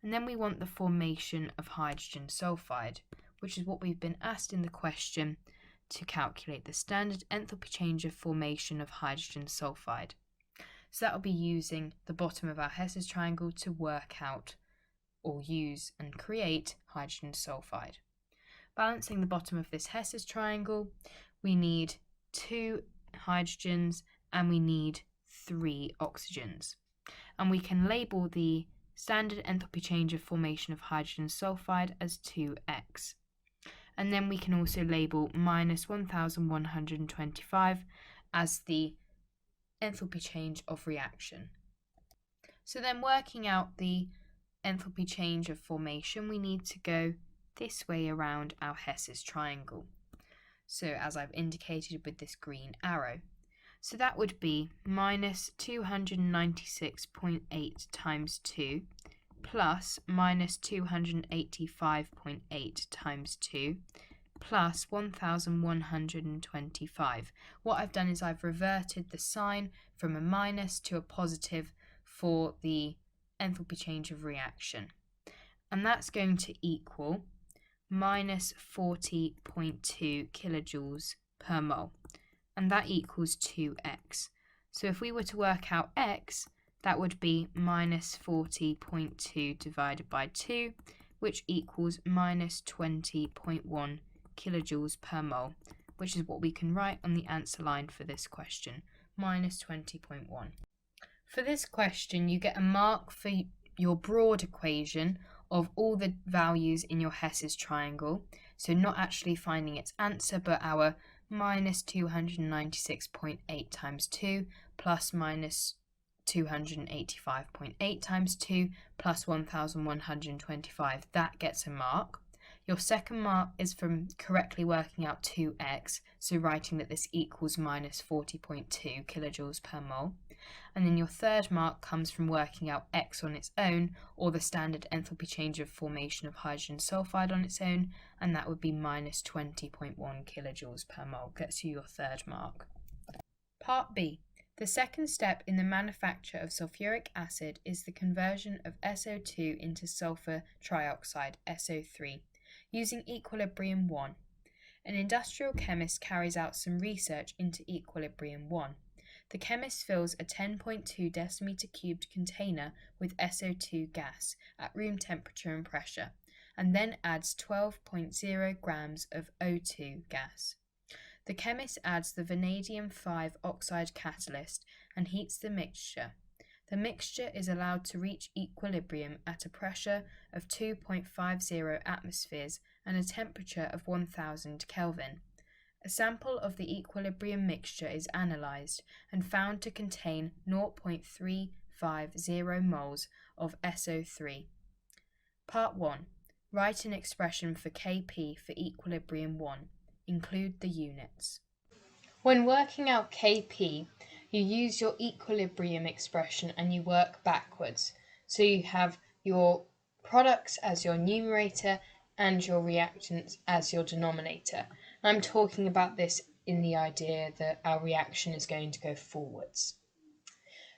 And then we want the formation of hydrogen sulfide, which is what we've been asked in the question to calculate the standard enthalpy change of formation of hydrogen sulfide. So that will be using the bottom of our Hess's triangle to work out or use and create hydrogen sulfide. Balancing the bottom of this Hess's triangle, we need 2 hydrogens and we need 3 oxygens. And we can label the standard enthalpy change of formation of hydrogen sulfide as 2x. And then we can also label minus 1125 as the enthalpy change of reaction. So then working out the enthalpy change of formation, we need to go this way around our Hess's triangle. So as I've indicated with this green arrow. So that would be minus 296.8 times 2 plus minus 285.8 times 2 plus 1125. What I've done is I've reverted the sign from a minus to a positive for the enthalpy change of reaction. And that's going to equal minus 40.2 kilojoules per mole. And that equals 2x. So if we were to work out x, that would be minus 40.2 divided by 2, which equals minus 20.1 kilojoules per mole, which is what we can write on the answer line for this question, minus 20.1. For this question, you get a mark for your broad equation of all the values in your Hess's triangle, so not actually finding its answer, but our minus 296.8 times 2 plus minus 285.8 times 2 plus 1125. That gets a mark. Your second mark is from correctly working out 2x, so writing that this equals minus 40.2 kilojoules per mole. And then your third mark comes from working out x on its own, or the standard enthalpy change of formation of hydrogen sulfide on its own, and that would be minus 20.1 kilojoules per mole. Gets you your third mark. Part B. The second step in the manufacture of sulfuric acid is the conversion of SO2 into sulfur trioxide, SO3, using equilibrium 1. An industrial chemist carries out some research into equilibrium 1. The chemist fills a 10.2 decimeter cubed container with SO2 gas at room temperature and pressure, and then adds 12.0 grams of O2 gas. The chemist adds the vanadium 5 oxide catalyst and heats the mixture. The mixture is allowed to reach equilibrium at a pressure of 2.50 atmospheres and a temperature of 1000 Kelvin. A sample of the equilibrium mixture is analysed and found to contain 0.350 moles of SO3. Part 1. Write an expression for Kp for equilibrium 1. Include the units. When working out Kp, you use your equilibrium expression and you work backwards. So you have your products as your numerator and your reactants as your denominator. I'm talking about this in the idea that our reaction is going to go forwards.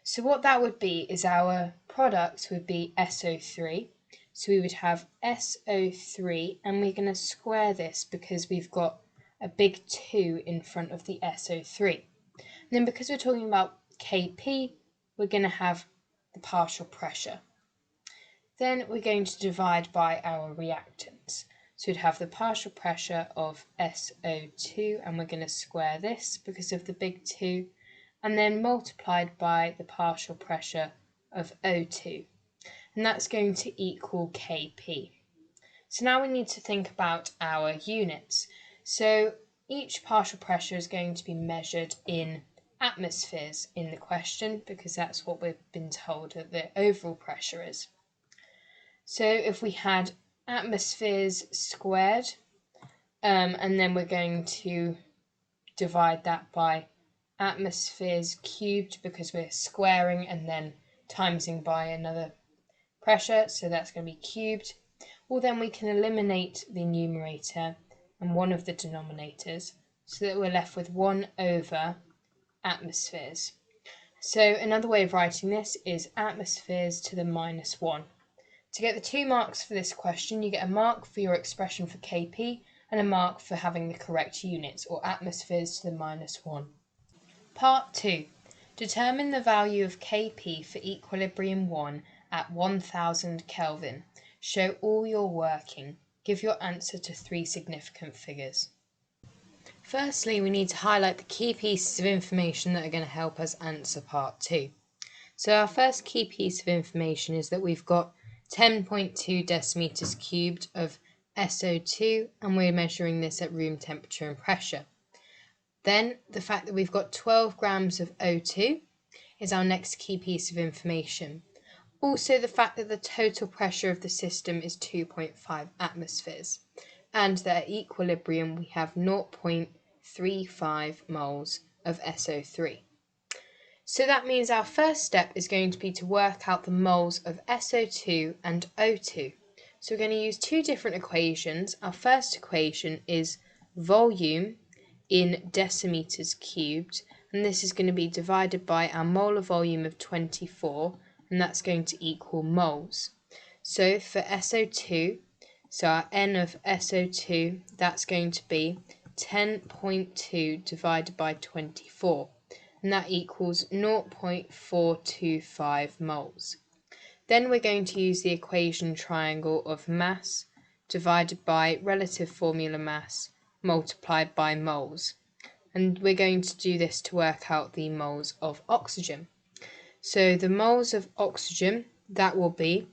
So what that would be is our product would be SO3. So we would have SO3, and we're going to square this because we've got a big 2 in front of the SO3. And then because we're talking about Kp, we're going to have the partial pressure. Then we're going to divide by our reactants. So we'd have the partial pressure of SO2, and we're going to square this because of the big 2, and then multiplied by the partial pressure of O2. And that's going to equal Kp. So now we need to think about our units. So each partial pressure is going to be measured in atmospheres in the question, because that's what we've been told that the overall pressure is. So if we had atmospheres squared, and then we're going to divide that by atmospheres cubed because we're squaring and then timesing by another pressure, so that's going to be cubed. Well, then we can eliminate the numerator and one of the denominators so that we're left with 1 over atmospheres. So another way of writing this is atmospheres to the minus 1. To get the 2 marks for this question, you get a mark for your expression for Kp and a mark for having the correct units, or atmospheres to the minus 1. Part 2. Determine the value of Kp for equilibrium 1 at 1000 Kelvin. Show all your working. Give your answer to 3 significant figures. Firstly, we need to highlight the key pieces of information that are going to help us answer part 2. So our first key piece of information is that we've got 10.2 decimeters cubed of SO2, and we're measuring this at room temperature and pressure. Then the fact that we've got 12 grams of O2 is our next key piece of information. Also the fact that the total pressure of the system is 2.5 atmospheres, and that at equilibrium we have 0.35 moles of SO3. So that means our first step is going to be to work out the moles of SO2 and O2. So we're going to use 2 different equations. Our first equation is volume in decimeters cubed, and this is going to be divided by our molar volume of 24, and that's going to equal moles. So for SO2, so our N of SO2, that's going to be 10.2 divided by 24, and that equals 0.425 moles. Then we're going to use the equation triangle of mass divided by relative formula mass multiplied by moles. And we're going to do this to work out the moles of oxygen. So the moles of oxygen, that will be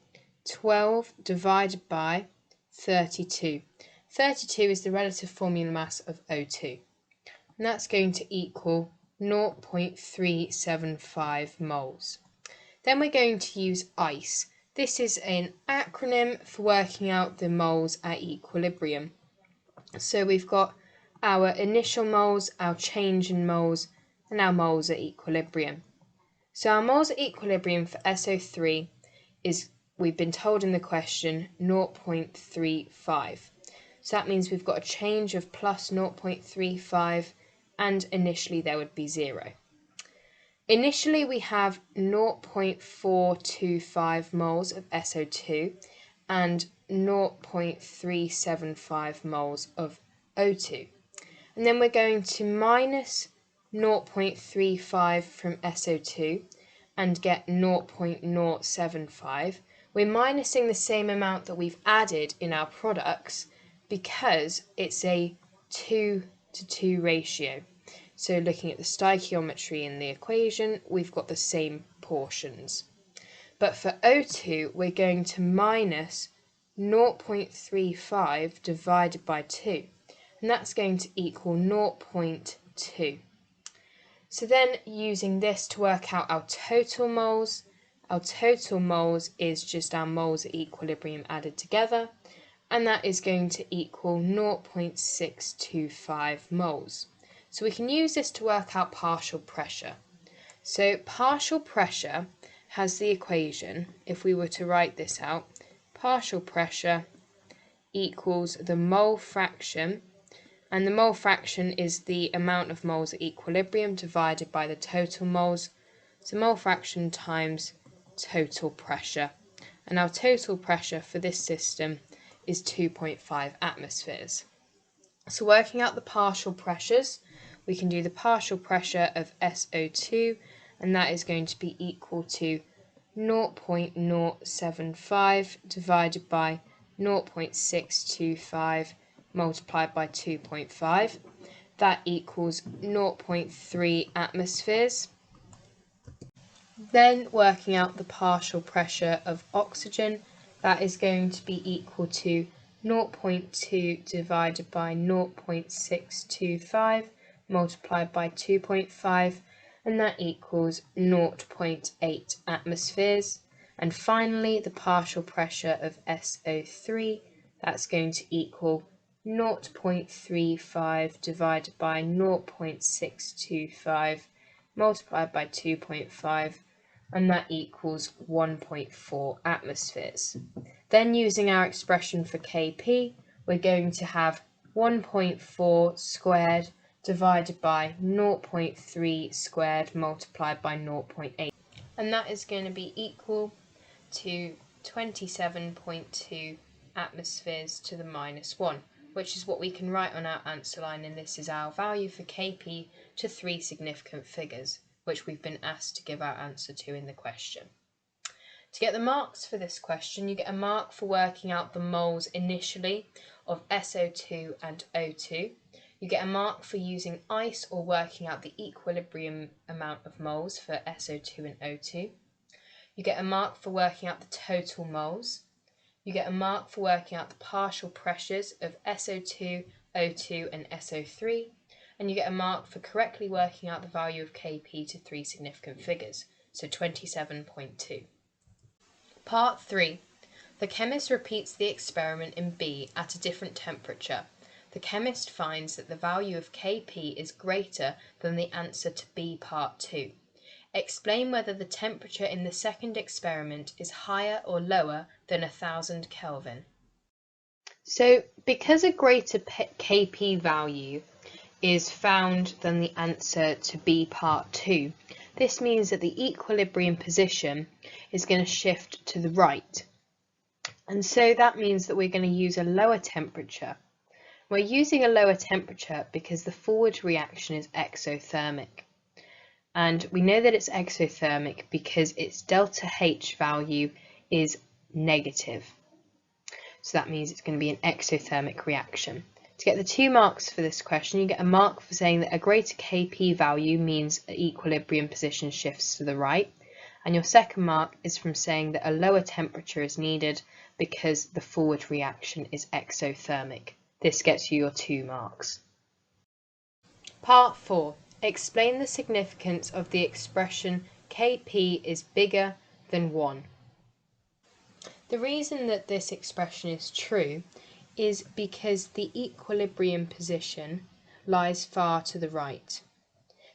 12 divided by 32. 32 is the relative formula mass of O2. and that's going to equal 0.375 moles. Then we're going to use ICE. This is an acronym for working out the moles at equilibrium. So we've got our initial moles, our change in moles, and our moles at equilibrium. So our moles at equilibrium for SO3 is, we've been told in the question, 0.35. So that means we've got a change of plus 0.35, and initially there would be 0. Initially we have 0.425 moles of SO2 and 0.375 moles of O2. And then we're going to minus 0.35 from SO2 and get 0.075. We're minusing the same amount that we've added in our products because it's a 2:2 ratio. So looking at the stoichiometry in the equation, we've got the same portions. But for O2, we're going to minus 0.35 divided by 2, and that's going to equal 0.2. So then using this to work out our total moles is just our moles at equilibrium added together, and that is going to equal 0.625 moles. So we can use this to work out partial pressure. So partial pressure has the equation, if we were to write this out, partial pressure equals the mole fraction, and the mole fraction is the amount of moles at equilibrium divided by the total moles. So mole fraction times total pressure. And our total pressure for this system is 2.5 atmospheres. So working out the partial pressures, we can do the partial pressure of SO2, and that is going to be equal to 0.075 divided by 0.625 multiplied by 2.5. That equals 0.3 atmospheres. Then working out the partial pressure of oxygen, that is going to be equal to 0.2 divided by 0.625 multiplied by 2.5, and that equals 0.8 atmospheres. And finally, the partial pressure of SO3, that's going to equal 0.35 divided by 0.625 multiplied by 2.5, and that equals 1.4 atmospheres. Then using our expression for Kp, we're going to have 1.4 squared divided by 0.3 squared multiplied by 0.8, and that is going to be equal to 27.2 atmospheres to the minus 1, which is what we can write on our answer line, and this is our value for Kp to 3 significant figures, which we've been asked to give our answer to in the question. To get the marks for this question, you get a mark for working out the moles initially of SO2 and O2. You get a mark for using ICE or working out the equilibrium amount of moles for SO2 and O2. You get a mark for working out the total moles. You get a mark for working out the partial pressures of SO2, O2 and SO3. And you get a mark for correctly working out the value of Kp to 3 significant figures, so 27.2. Part 3. The chemist repeats the experiment in B at a different temperature. The chemist finds that the value of Kp is greater than the answer to B part 2. Explain whether the temperature in the second experiment is higher or lower than 1000 Kelvin. So, because a greater Kp value is found than the answer to B part 2, this means that the equilibrium position is going to shift to the right. And so that means that we're going to use a lower temperature. We're using a lower temperature because the forward reaction is exothermic. And we know that it's exothermic because its delta H value is negative. So that means it's going to be an exothermic reaction. To get the 2 marks for this question, you get a mark for saying that a greater Kp value means the equilibrium position shifts to the right. And your second mark is from saying that a lower temperature is needed because the forward reaction is exothermic. This gets you your 2 marks. Part 4. Explain the significance of the expression Kp is bigger than 1. The reason that this expression is true is because the equilibrium position lies far to the right.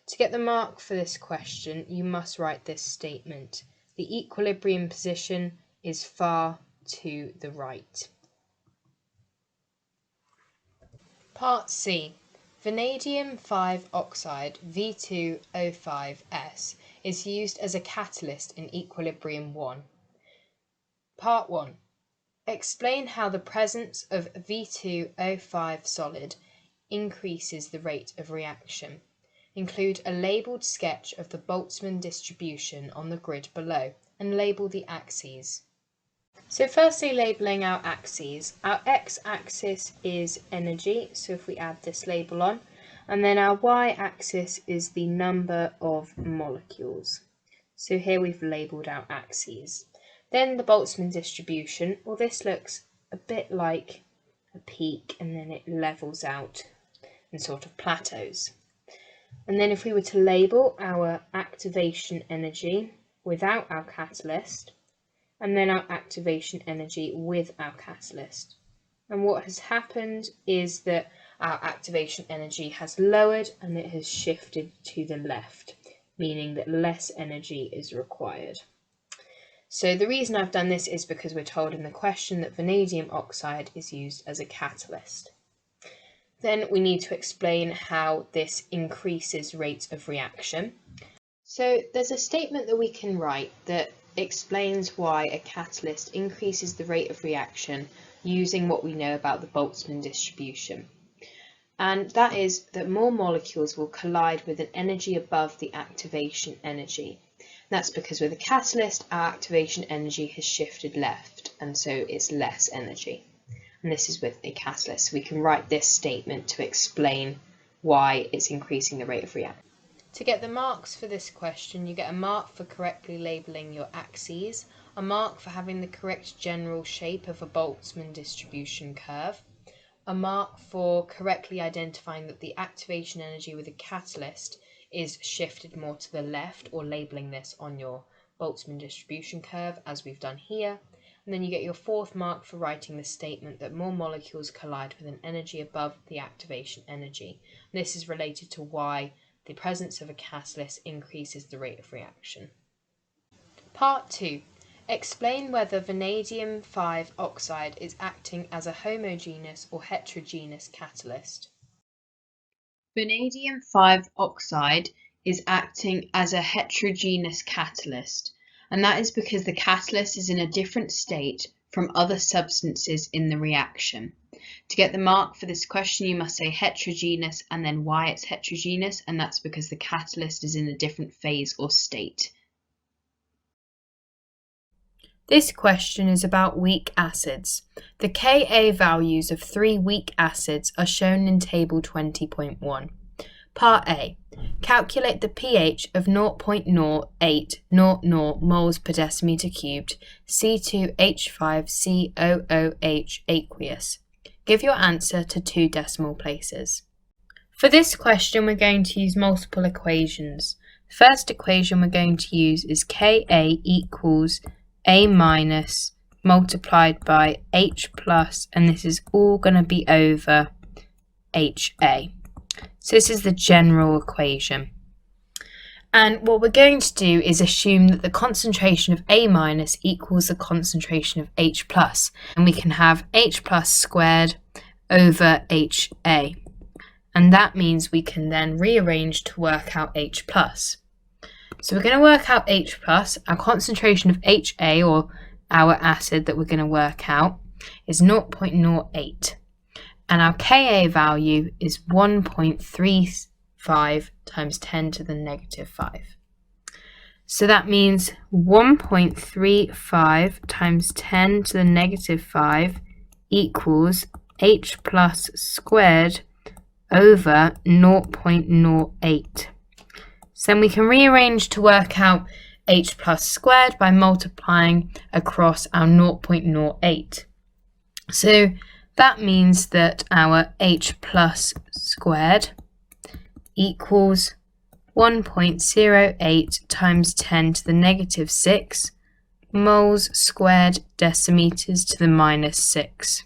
To get the mark for this question, you must write this statement. The equilibrium position is far to the right. Part C. Vanadium 5 oxide V2O5S is used as a catalyst in equilibrium 1. Part 1. Explain how the presence of V2O5 solid increases the rate of reaction. Include a labelled sketch of the Boltzmann distribution on the grid below and label the axes. So firstly, labelling our axes. Our x-axis is energy, so if we add this label on, and then our y-axis is the number of molecules. So here we've labelled our axes. Then the Boltzmann distribution, well, this looks a bit like a peak and then it levels out and sort of plateaus. And then if we were to label our activation energy without our catalyst, and then our activation energy with our catalyst. And what has happened is that our activation energy has lowered and it has shifted to the left, meaning that less energy is required. So the reason I've done this is because we're told in the question that vanadium oxide is used as a catalyst. Then we need to explain how this increases rate of reaction. So there's a statement that we can write that explains why a catalyst increases the rate of reaction using what we know about the Boltzmann distribution. And that is that more molecules will collide with an energy above the activation energy. That's because with a catalyst, our activation energy has shifted left, and so it's less energy. And this is with a catalyst. So we can write this statement to explain why it's increasing the rate of reaction. To get the marks for this question, you get a mark for correctly labelling your axes, a mark for having the correct general shape of a Boltzmann distribution curve, a mark for correctly identifying that the activation energy with a catalyst is shifted more to the left, or labelling this on your Boltzmann distribution curve as we've done here. And then you get your fourth mark for writing the statement that more molecules collide with an energy above the activation energy. And this is related to why the presence of a catalyst increases the rate of reaction. Part 2. Explain whether vanadium 5 oxide is acting as a homogeneous or heterogeneous catalyst. Vanadium 5 oxide is acting as a heterogeneous catalyst, and that is because the catalyst is in a different state from other substances in the reaction. To get the mark for this question, you must say heterogeneous and then why it's heterogeneous, and that's because the catalyst is in a different phase or state. This question is about weak acids. The Ka values of 3 weak acids are shown in table 20.1. Part A. Calculate the pH of 0.0800 moles per decimeter cubed C2H5COOH aqueous. Give your answer to 2 decimal places. For this question, we're going to use multiple equations. The first equation we're going to use is Ka equals A minus multiplied by H plus, and this is all going to be over HA. So this is the general equation. And what we're going to do is assume that the concentration of A minus equals the concentration of H plus, and we can have H plus squared over HA. And that means we can then rearrange to work out H plus. So we're going to work out H plus. Our concentration of HA, or our acid that we're going to work out, is 0.08. And our Ka value is 1.35 times 10 to the negative 5. So that means 1.35 times 10 to the negative 5 equals H plus squared over 0.08. So then we can rearrange to work out H plus squared by multiplying across our 0.08. So that means that our H plus squared equals 1.08 times 10 to the negative 6 moles squared decimeters to the minus 6.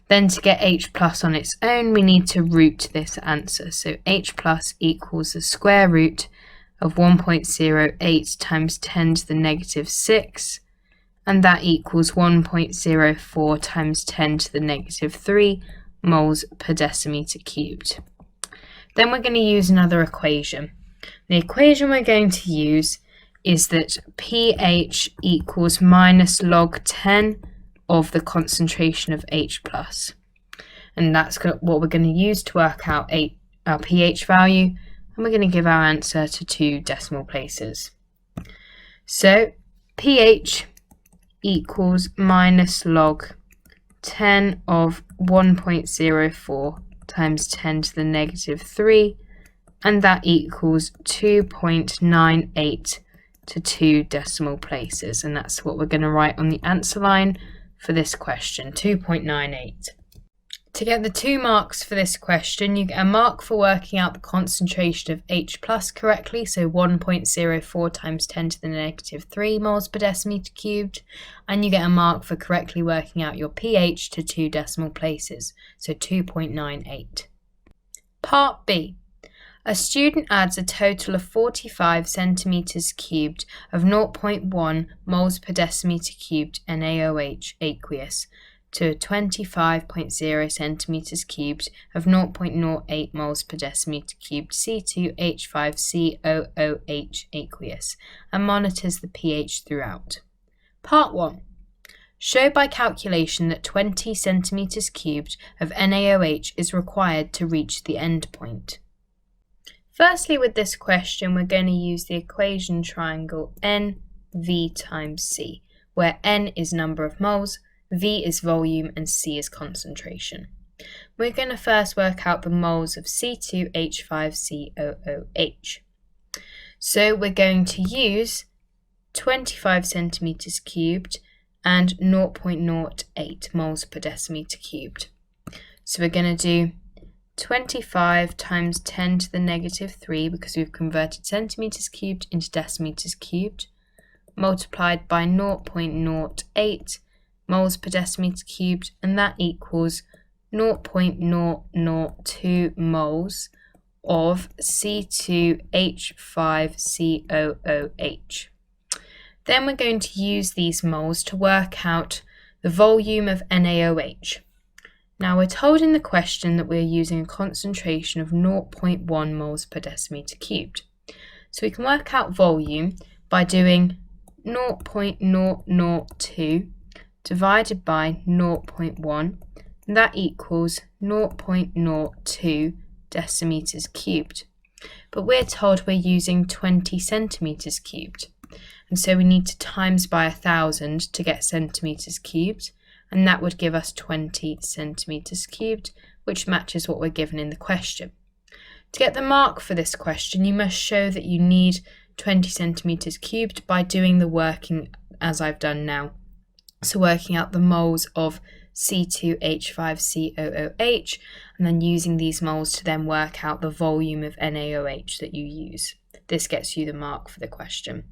Then to get H plus on its own, we need to root this answer. So H plus equals the square root of 1.08 times 10 to the negative 6, and that equals 1.04 times 10 to the negative 3 moles per decimeter cubed. Then we're going to use another equation. The equation we're going to use is that pH equals minus log 10 of the concentration of H plus. And that's what we're going to use to work out our pH value, and we're going to give our answer to 2 decimal places. So pH equals minus log 10 of 1.04 times 10 to the negative 3, and that equals 2.98 to 2 decimal places, and that's what we're going to write on the answer line for this question, 2.98. To get the 2 marks for this question, you get a mark for working out the concentration of H plus correctly, so 1.04 times 10 to the negative 3 moles per decimeter cubed, and you get a mark for correctly working out your pH to 2 decimal places, so 2.98. Part B. A student adds a total of 45 centimeters cubed of 0.1 moles per decimeter cubed NaOH aqueous to 25.0 centimeters cubed of 0.08 moles per decimeter cubed C2H5COOH aqueous and monitors the pH throughout. Part 1. Show by calculation that 20 centimeters cubed of NaOH is required to reach the end point. Firstly, with this question, we're going to use the equation triangle NV times C, where N is number of moles, V is volume, and C is concentration. We're going to first work out the moles of C2H5COOH. So we're going to use 25 centimeters cubed and 0.08 moles per decimeter cubed. So we're going to do 25 times 10 to the negative 3, because we've converted centimeters cubed into decimeters cubed, multiplied by 0.08 moles per decimeter cubed, and that equals 0.002 moles of C2H5COOH. Then we're going to use these moles to work out the volume of NaOH. Now we're told in the question that we're using a concentration of 0.1 moles per decimeter cubed. So we can work out volume by doing 0.002 divided by 0.1, and that equals 0.02 decimeters cubed. But we're told we're using 20 centimeters cubed, and so we need to times by 1,000 to get centimeters cubed, and that would give us 20 centimeters cubed, which matches what we're given in the question. To get the mark for this question, you must show that you need 20 centimeters cubed by doing the working as I've done now. So working out the moles of C2H5COOH, and then using these moles to then work out the volume of NaOH that you use. This gets you the mark for the question.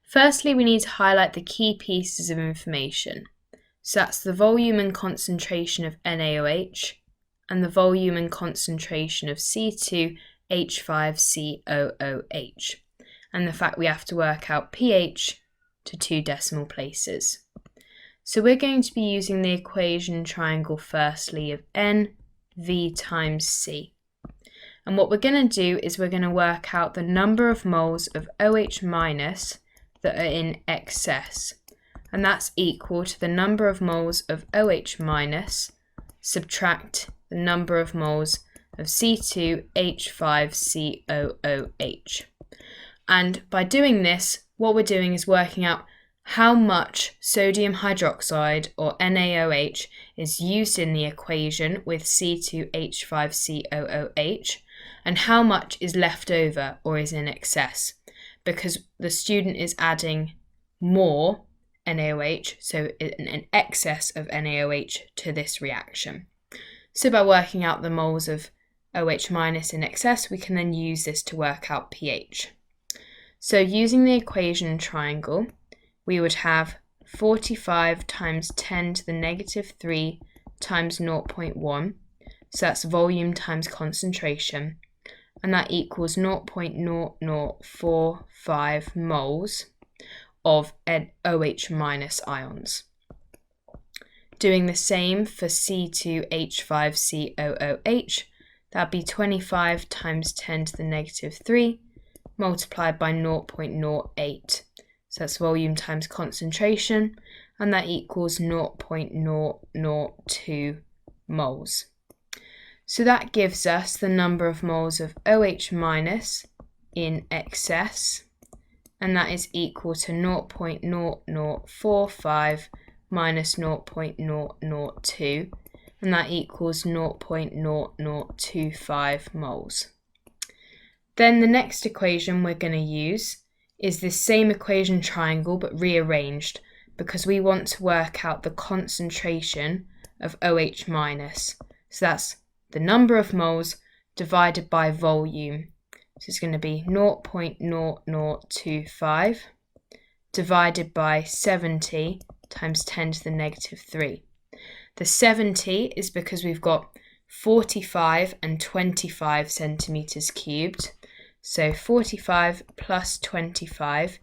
Firstly, we need to highlight the key pieces of information. So that's the volume and concentration of NaOH and the volume and concentration of C2H5COOH, and the fact we have to work out pH to 2 decimal places. So we're going to be using the equation triangle firstly of NV times C. And what we're going to do is we're going to work out the number of moles of OH minus that are in excess. And that's equal to the number of moles of OH minus subtract the number of moles of C2H5COOH. And by doing this, what we're doing is working out how much sodium hydroxide, or NaOH, is used in the equation with C2H5COOH, and how much is left over or is in excess, because the student is adding more NaOH, so an excess of NaOH to this reaction. So by working out the moles of OH minus in excess, we can then use this to work out pH. So using the equation triangle, we would have 45 times 10 to the negative 3 times 0.1. So that's volume times concentration. And that equals 0.0045 moles of OH minus ions. Doing the same for C2H5COOH, that'd be 25 times 10 to the negative 3 multiplied by 0.08. So that's volume times concentration, and that equals 0.002 moles. So that gives us the number of moles of OH minus in excess, and that is equal to 0.0045 minus 0.002, and that equals 0.0025 moles. Then the next equation we're going to use is this same equation triangle but rearranged, because we want to work out the concentration of OH minus. So that's the number of moles divided by volume. So it's going to be 0.0025 divided by 70 times 10 to the negative 3. The 70 is because we've got 45 and 25 centimetres cubed. So 45 plus 25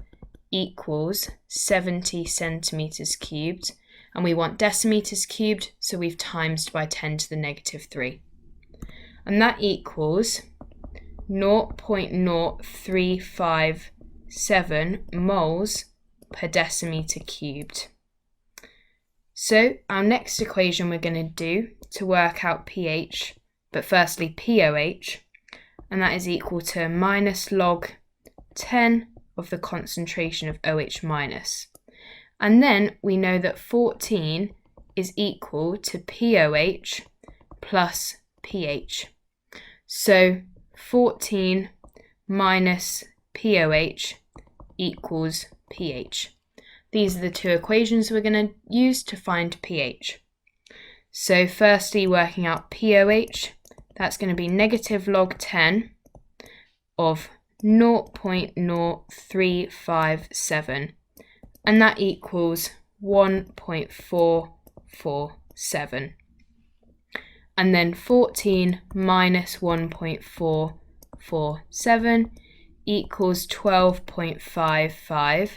equals 70 centimetres cubed. And we want decimetres cubed, so we've times by 10 to the negative 3. And that equals 0.0357 moles per decimetre cubed. So our next equation we're going to do to work out pH, but firstly POH, and that is equal to minus log 10 of the concentration of OH minus. And then we know that 14 is equal to POH plus pH. So 14 minus POH equals pH. These are the two equations we're going to use to find pH. So firstly, working out POH, that's going to be negative log 10 of 0.0357, and that equals 1.447. And then 14 minus 1.447 equals 12.55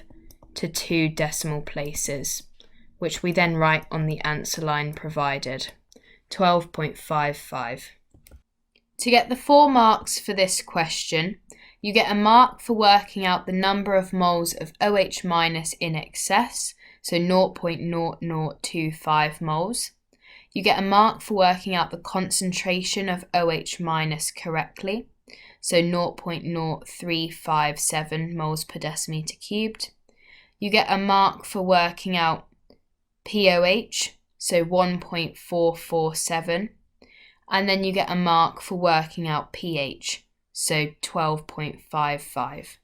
to 2 decimal places, which we then write on the answer line provided, 12.55. To get the 4 marks for this question, you get a mark for working out the number of moles of OH minus in excess, so 0.0025 moles. You get a mark for working out the concentration of OH minus correctly, so 0.0357 moles per decimetre cubed. You get a mark for working out POH, so 1.447, and then you get a mark for working out pH, so 12.55.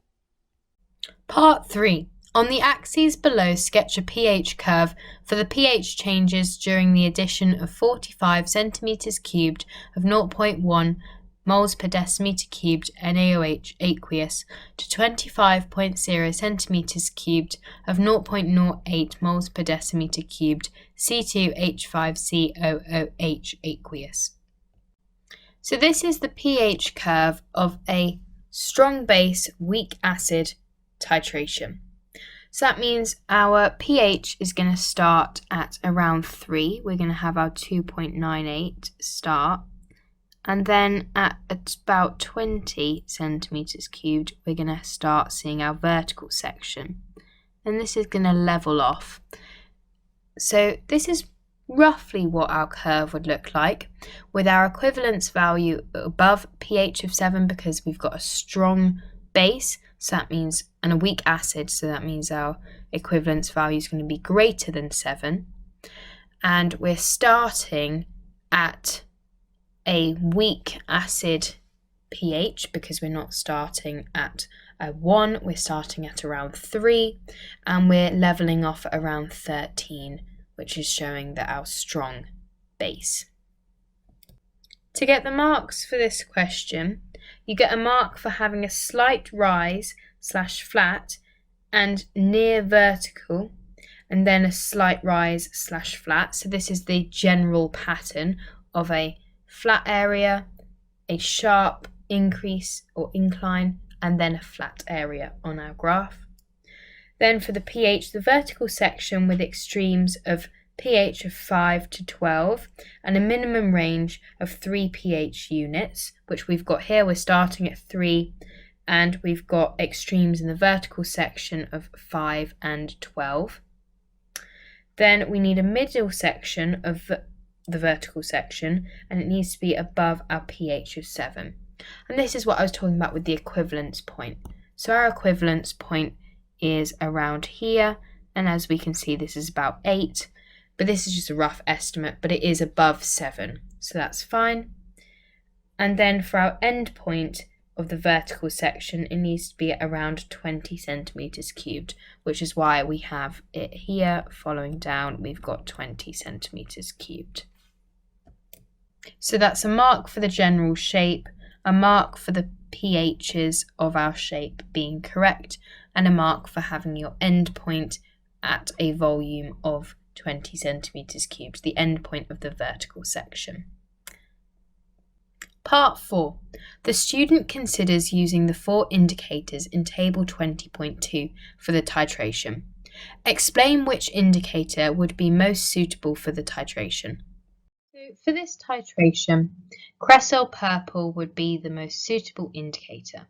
Part 3. On the axes below, sketch a pH curve for the pH changes during the addition of 45 centimetres cubed of 0.1 moles per decimetre cubed NaOH aqueous to 25.0 centimetres cubed of 0.08 moles per decimetre cubed C2H5COOH aqueous. So this is the pH curve of a strong base, weak acid titration. So that means our pH is going to start at around 3. We're going to have our 2.98 start. And then at about 20 centimetres cubed, we're going to start seeing our vertical section. And this is going to level off. So this is roughly what our curve would look like, with our equivalence value above pH of 7 because we've got a strong base, so that means, and a weak acid, so that means our equivalence value is going to be greater than 7. And we're starting at a weak acid pH because we're not starting at 1, we're starting at around 3, and we're levelling off at around 13, which is showing that our strong base. To get the marks for this question, you get a mark for having a slight rise / flat and near vertical, and then a slight rise / flat. So this is the general pattern of a flat area, a sharp increase or incline, and then a flat area on our graph. Then for the pH, the vertical section with extremes of pH of 5 to 12 and a minimum range of 3 pH units, which we've got here. We're starting at 3 and we've got extremes in the vertical section of 5 and 12. Then we need a middle section of the vertical section, and it needs to be above our pH of 7. And this is what I was talking about with the equivalence point. So our equivalence point is around here, and as we can see, this is about 8, but this is just a rough estimate, but it is above 7, so that's fine. And then for our end point of the vertical section, it needs to be around 20 centimeters cubed, which is why we have it here. Following down, we've got 20 centimeters cubed. So that's a mark for the general shape, a mark for the pHs of our shape being correct, and a mark for having your end point at a volume of 20 centimeters cubed, the end point of the vertical section. Part 4. The student considers using the 4 indicators in table 20.2 for the titration. Explain which indicator would be most suitable for the titration. So for this titration, cresol purple would be the most suitable indicator,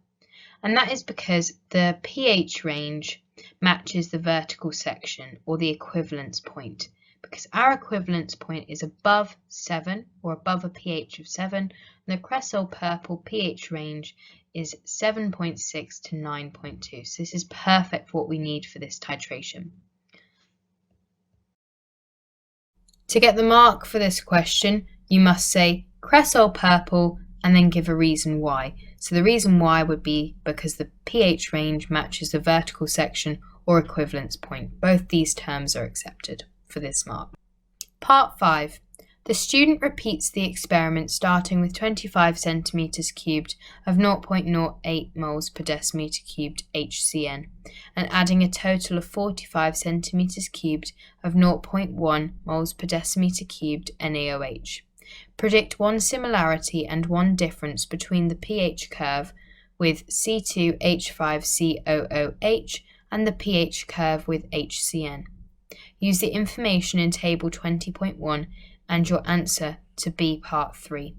and that is because the pH range matches the vertical section or the equivalence point, because our equivalence point is above 7 or above a pH of 7, and the cresol purple pH range is 7.6 to 9.2. So this is perfect for what we need for this titration. To get the mark for this question, you must say cresol purple and then give a reason why. So the reason why would be because the pH range matches the vertical section or equivalence point. Both these terms are accepted for this mark. Part 5. The student repeats the experiment starting with 25 centimeters cubed of 0.08 moles per decimeter cubed HCN and adding a total of 45 centimeters cubed of 0.1 moles per decimeter cubed NaOH. Predict one similarity and one difference between the pH curve with C2H5COOH and the pH curve with HCN. Use the information in table 20.1 and your answer to be part 3.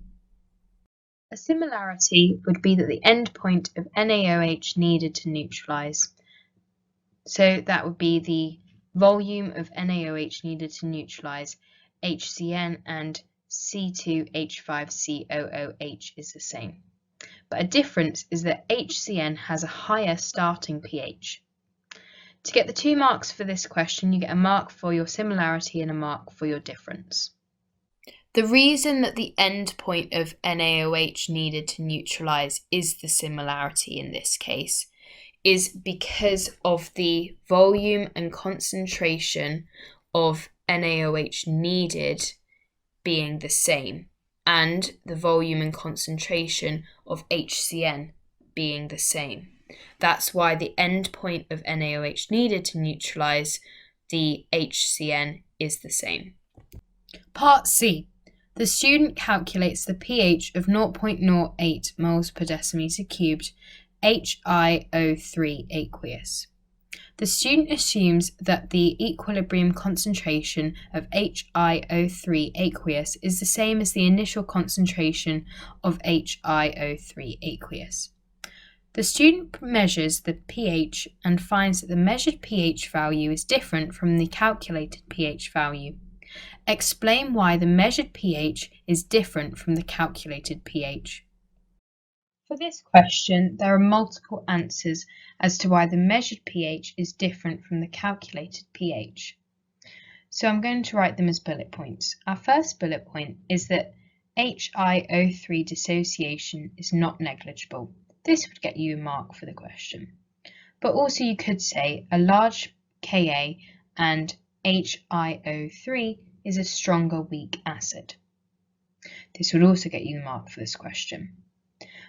A similarity would be that the end point of NaOH needed to neutralize. So that would be the volume of NaOH needed to neutralize HCN, and C2H5COOH is the same. But a difference is that HCN has a higher starting pH. To get the 2 marks for this question, you get a mark for your similarity and a mark for your difference. The reason that the end point of NaOH needed to neutralize is the similarity in this case is because of the volume and concentration of NaOH needed being the same, and the volume and concentration of HCN being the same. That's why the end point of NaOH needed to neutralize the HCN is the same. Part C. The student calculates the pH of 0.08 moles per decimeter cubed HiO3 aqueous. The student assumes that the equilibrium concentration of HiO3 aqueous is the same as the initial concentration of HiO3 aqueous. The student measures the pH and finds that the measured pH value is different from the calculated pH value. Explain why the measured pH is different from the calculated pH. For this question, there are multiple answers as to why the measured pH is different from the calculated pH. So I'm going to write them as bullet points. Our first bullet point is that HiO3 dissociation is not negligible. This would get you a mark for the question. But also you could say a large Ka and HiO3 is a stronger weak acid. This would also get you the mark for this question.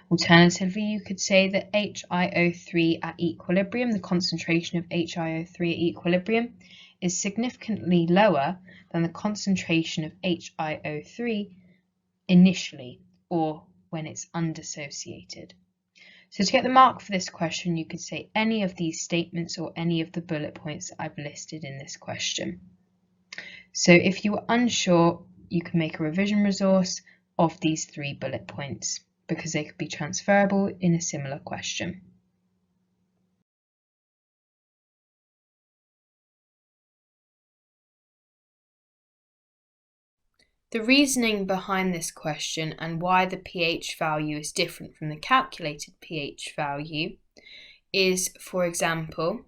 Alternatively, you could say that HiO3 at equilibrium, the concentration of HiO3 at equilibrium, is significantly lower than the concentration of HiO3 initially, or when it's undissociated. So to get the mark for this question, you could say any of these statements or any of the bullet points that I've listed in this question. So if you are unsure, you can make a revision resource of these 3 bullet points, because they could be transferable in a similar question. The reasoning behind this question and why the pH value is different from the calculated pH value is, for example,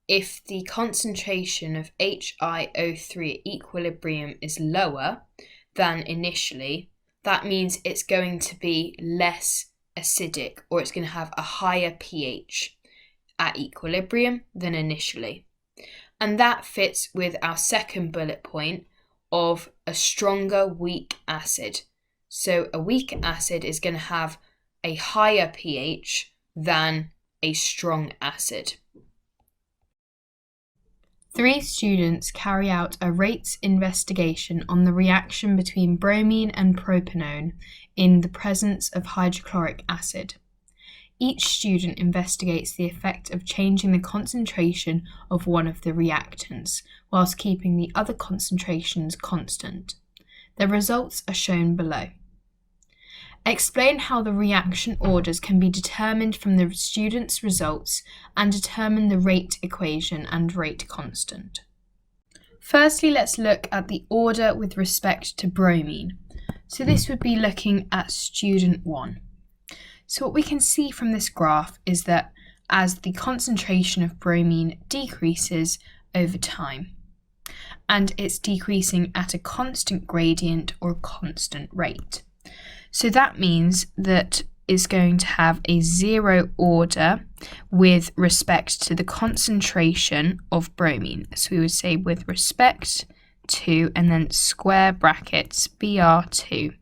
if the concentration of HiO3 at equilibrium is lower than initially, that means it's going to be less acidic, or it's going to have a higher pH at equilibrium than initially. And that fits with our second bullet point of a stronger weak acid. So a weak acid is going to have a higher pH than a strong acid. 3 students carry out a rates investigation on the reaction between bromine and propanone in the presence of hydrochloric acid. Each student investigates the effect of changing the concentration of one of the reactants, whilst keeping the other concentrations constant. The results are shown below. Explain how the reaction orders can be determined from the student's results and determine the rate equation and rate constant. Firstly, let's look at the order with respect to bromine. So this would be looking at student 1. So what we can see from this graph is that as the concentration of bromine decreases over time, and it's decreasing at a constant gradient or constant rate. So that means that it's going to have a 0 order with respect to the concentration of bromine. So we would say with respect to, and then square brackets, Br2.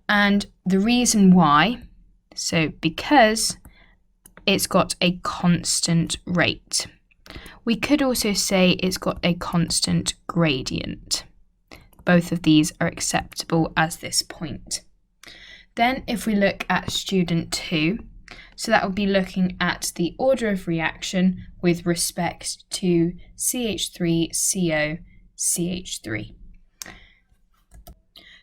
And the reason why, so because it's got a constant rate. We could also say it's got a constant gradient. Both of these are acceptable as this point. Then if we look at student 2, so that would be looking at the order of reaction with respect to CH3CO, CH3.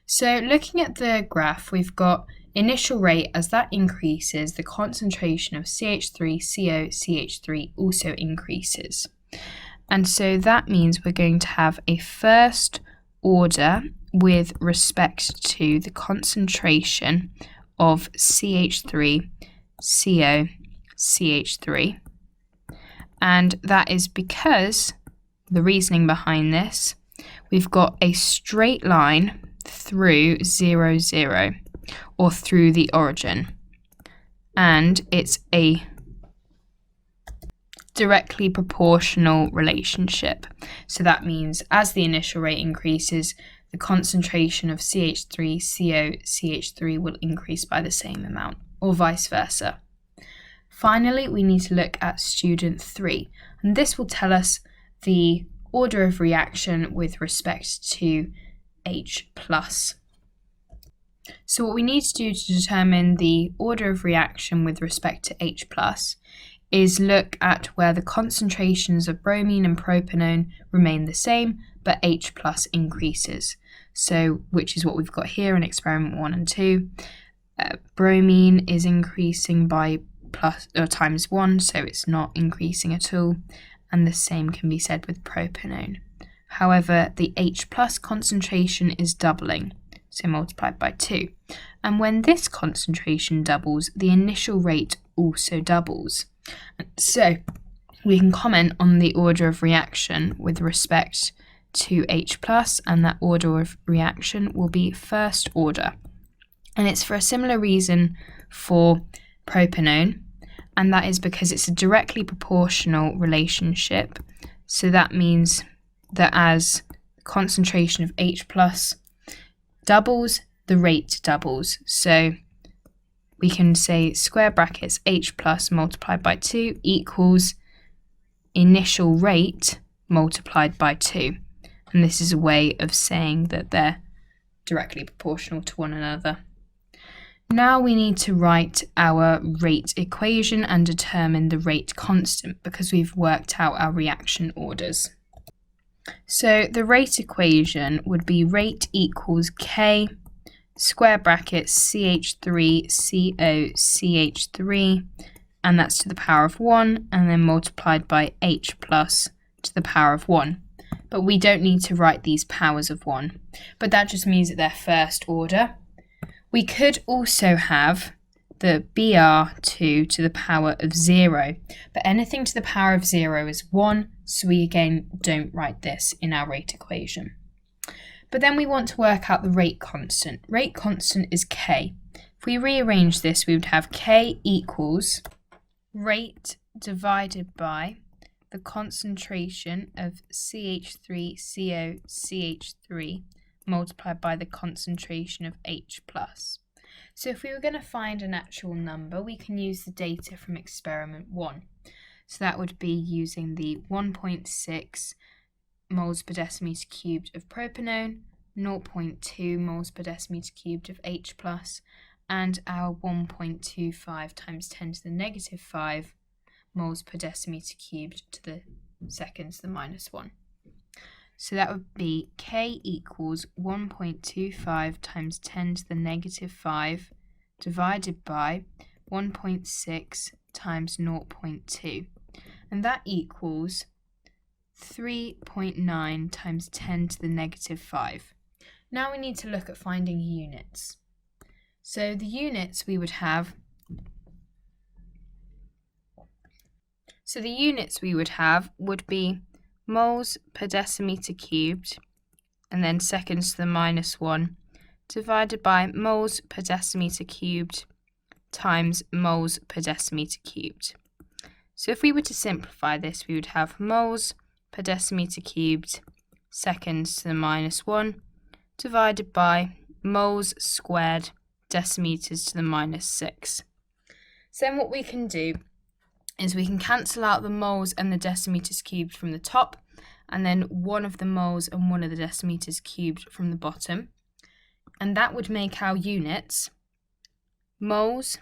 So looking at the graph, we've got initial rate. As that increases, the concentration of CH3CO, CH3 also increases. And so that means we're going to have a first order with respect to the concentration of CH3, CO, CH3. And that is because the reasoning behind this, we've got a straight line through 0, 0, or through the origin. And it's a directly proportional relationship. So that means as the initial rate increases, the concentration of CH3CO, CH3 will increase by the same amount, or vice versa. Finally, we need to look at student 3, and this will tell us the order of reaction with respect to H+. So what we need to do to determine the order of reaction with respect to H+ is look at where the concentrations of bromine and propanone remain the same, but H+ increases. So, which is what we've got here in experiment 1 and 2. Bromine is increasing by times 1, so it's not increasing at all. And the same can be said with propanone. However, the H+ concentration is doubling, so multiplied by 2. And when this concentration doubles, the initial rate also doubles. So we can comment on the order of reaction with respect to H+, and that order of reaction will be first order. And it's for a similar reason for propanone, and that is because it's a directly proportional relationship. So that means that as the concentration of H+ doubles, the rate doubles. So we can say square brackets H plus multiplied by 2 equals initial rate multiplied by 2. And this is a way of saying that they're directly proportional to one another. Now we need to write our rate equation and determine the rate constant because we've worked out our reaction orders. So the rate equation would be rate equals K square brackets CH3COCH3, and that's to the power of 1, and then multiplied by H plus to the power of 1. But we don't need to write these powers of 1, but that just means that they're first order. We could also have the BR2 to the power of 0, but anything to the power of 0 is 1, so we again don't write this in our rate equation. But then we want to work out the rate constant. Rate constant is K. If we rearrange this, we would have K equals rate divided by the concentration of CH3COCH3 multiplied by the concentration of H plus. So if we were going to find an actual number, we can use the data from experiment 1. So that would be using the 1.6 moles per decimeter cubed of propanone, 0.2 moles per decimeter cubed of H plus, and our 1.25 times 10 to the negative 5 moles per decimeter cubed to the second to the minus 1. So that would be K equals 1.25 times 10 to the negative 5 divided by 1.6 times 0.2. And that equals 3.9 times 10 to the negative 5. Now we need to look at finding units. So the units we would have would be moles per decimeter cubed, and then seconds to the minus 1, divided by moles per decimeter cubed times moles per decimeter cubed. So if we were to simplify this, we would have moles per decimeter cubed seconds to the minus 1 divided by moles squared decimeters to the minus 6. So then what we can do is we can cancel out the moles and the decimeters cubed from the top, and then one of the moles and one of the decimeters cubed from the bottom. And that would make our units moles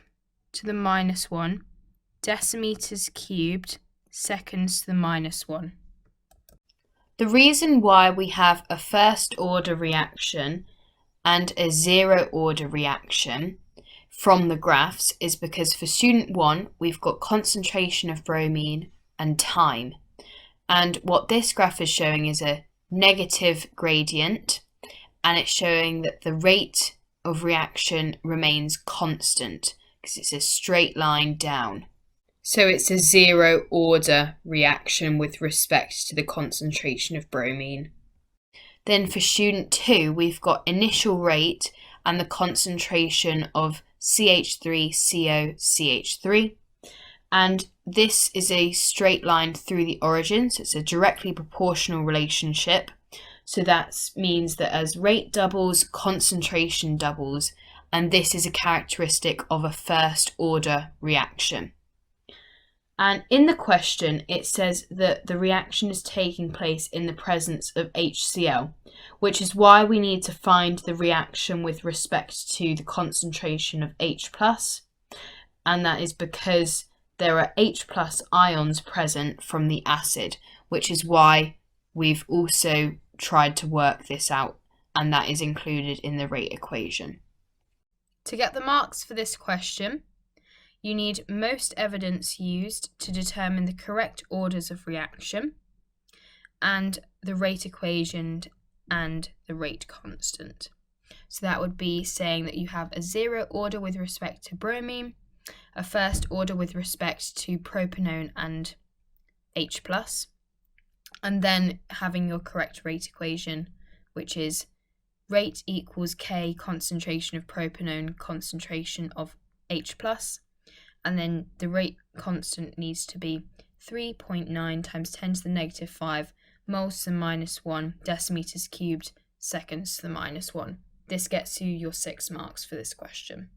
to the minus 1, decimeters cubed, seconds to the minus 1. The reason why we have a first order reaction and a zero order reaction from the graphs is because for student 1 we've got concentration of bromine and time, and what this graph is showing is a negative gradient, and it's showing that the rate of reaction remains constant because it's a straight line down. So it's a zero order reaction with respect to the concentration of bromine. Then for student 2 we've got initial rate and the concentration of CH3COCH3, and this is a straight line through the origin, so it's a directly proportional relationship. So that means that as rate doubles, concentration doubles, and this is a characteristic of a first order reaction. And in the question, it says that the reaction is taking place in the presence of HCl, which is why we need to find the reaction with respect to the concentration of H+, and that is because there are H+ ions present from the acid, which is why we've also tried to work this out, and that is included in the rate equation. To get the marks for this question, you need most evidence used to determine the correct orders of reaction, and the rate equation and the rate constant. So that would be saying that you have a zero order with respect to bromine, a first order with respect to propanone and H+, and then having your correct rate equation, which is rate equals K concentration of propanone, concentration of H+, and then the rate constant needs to be 3.9 times 10 to the negative 5 moles to the minus 1 decimeters cubed seconds to the minus 1. This gets you your 6 marks for this question.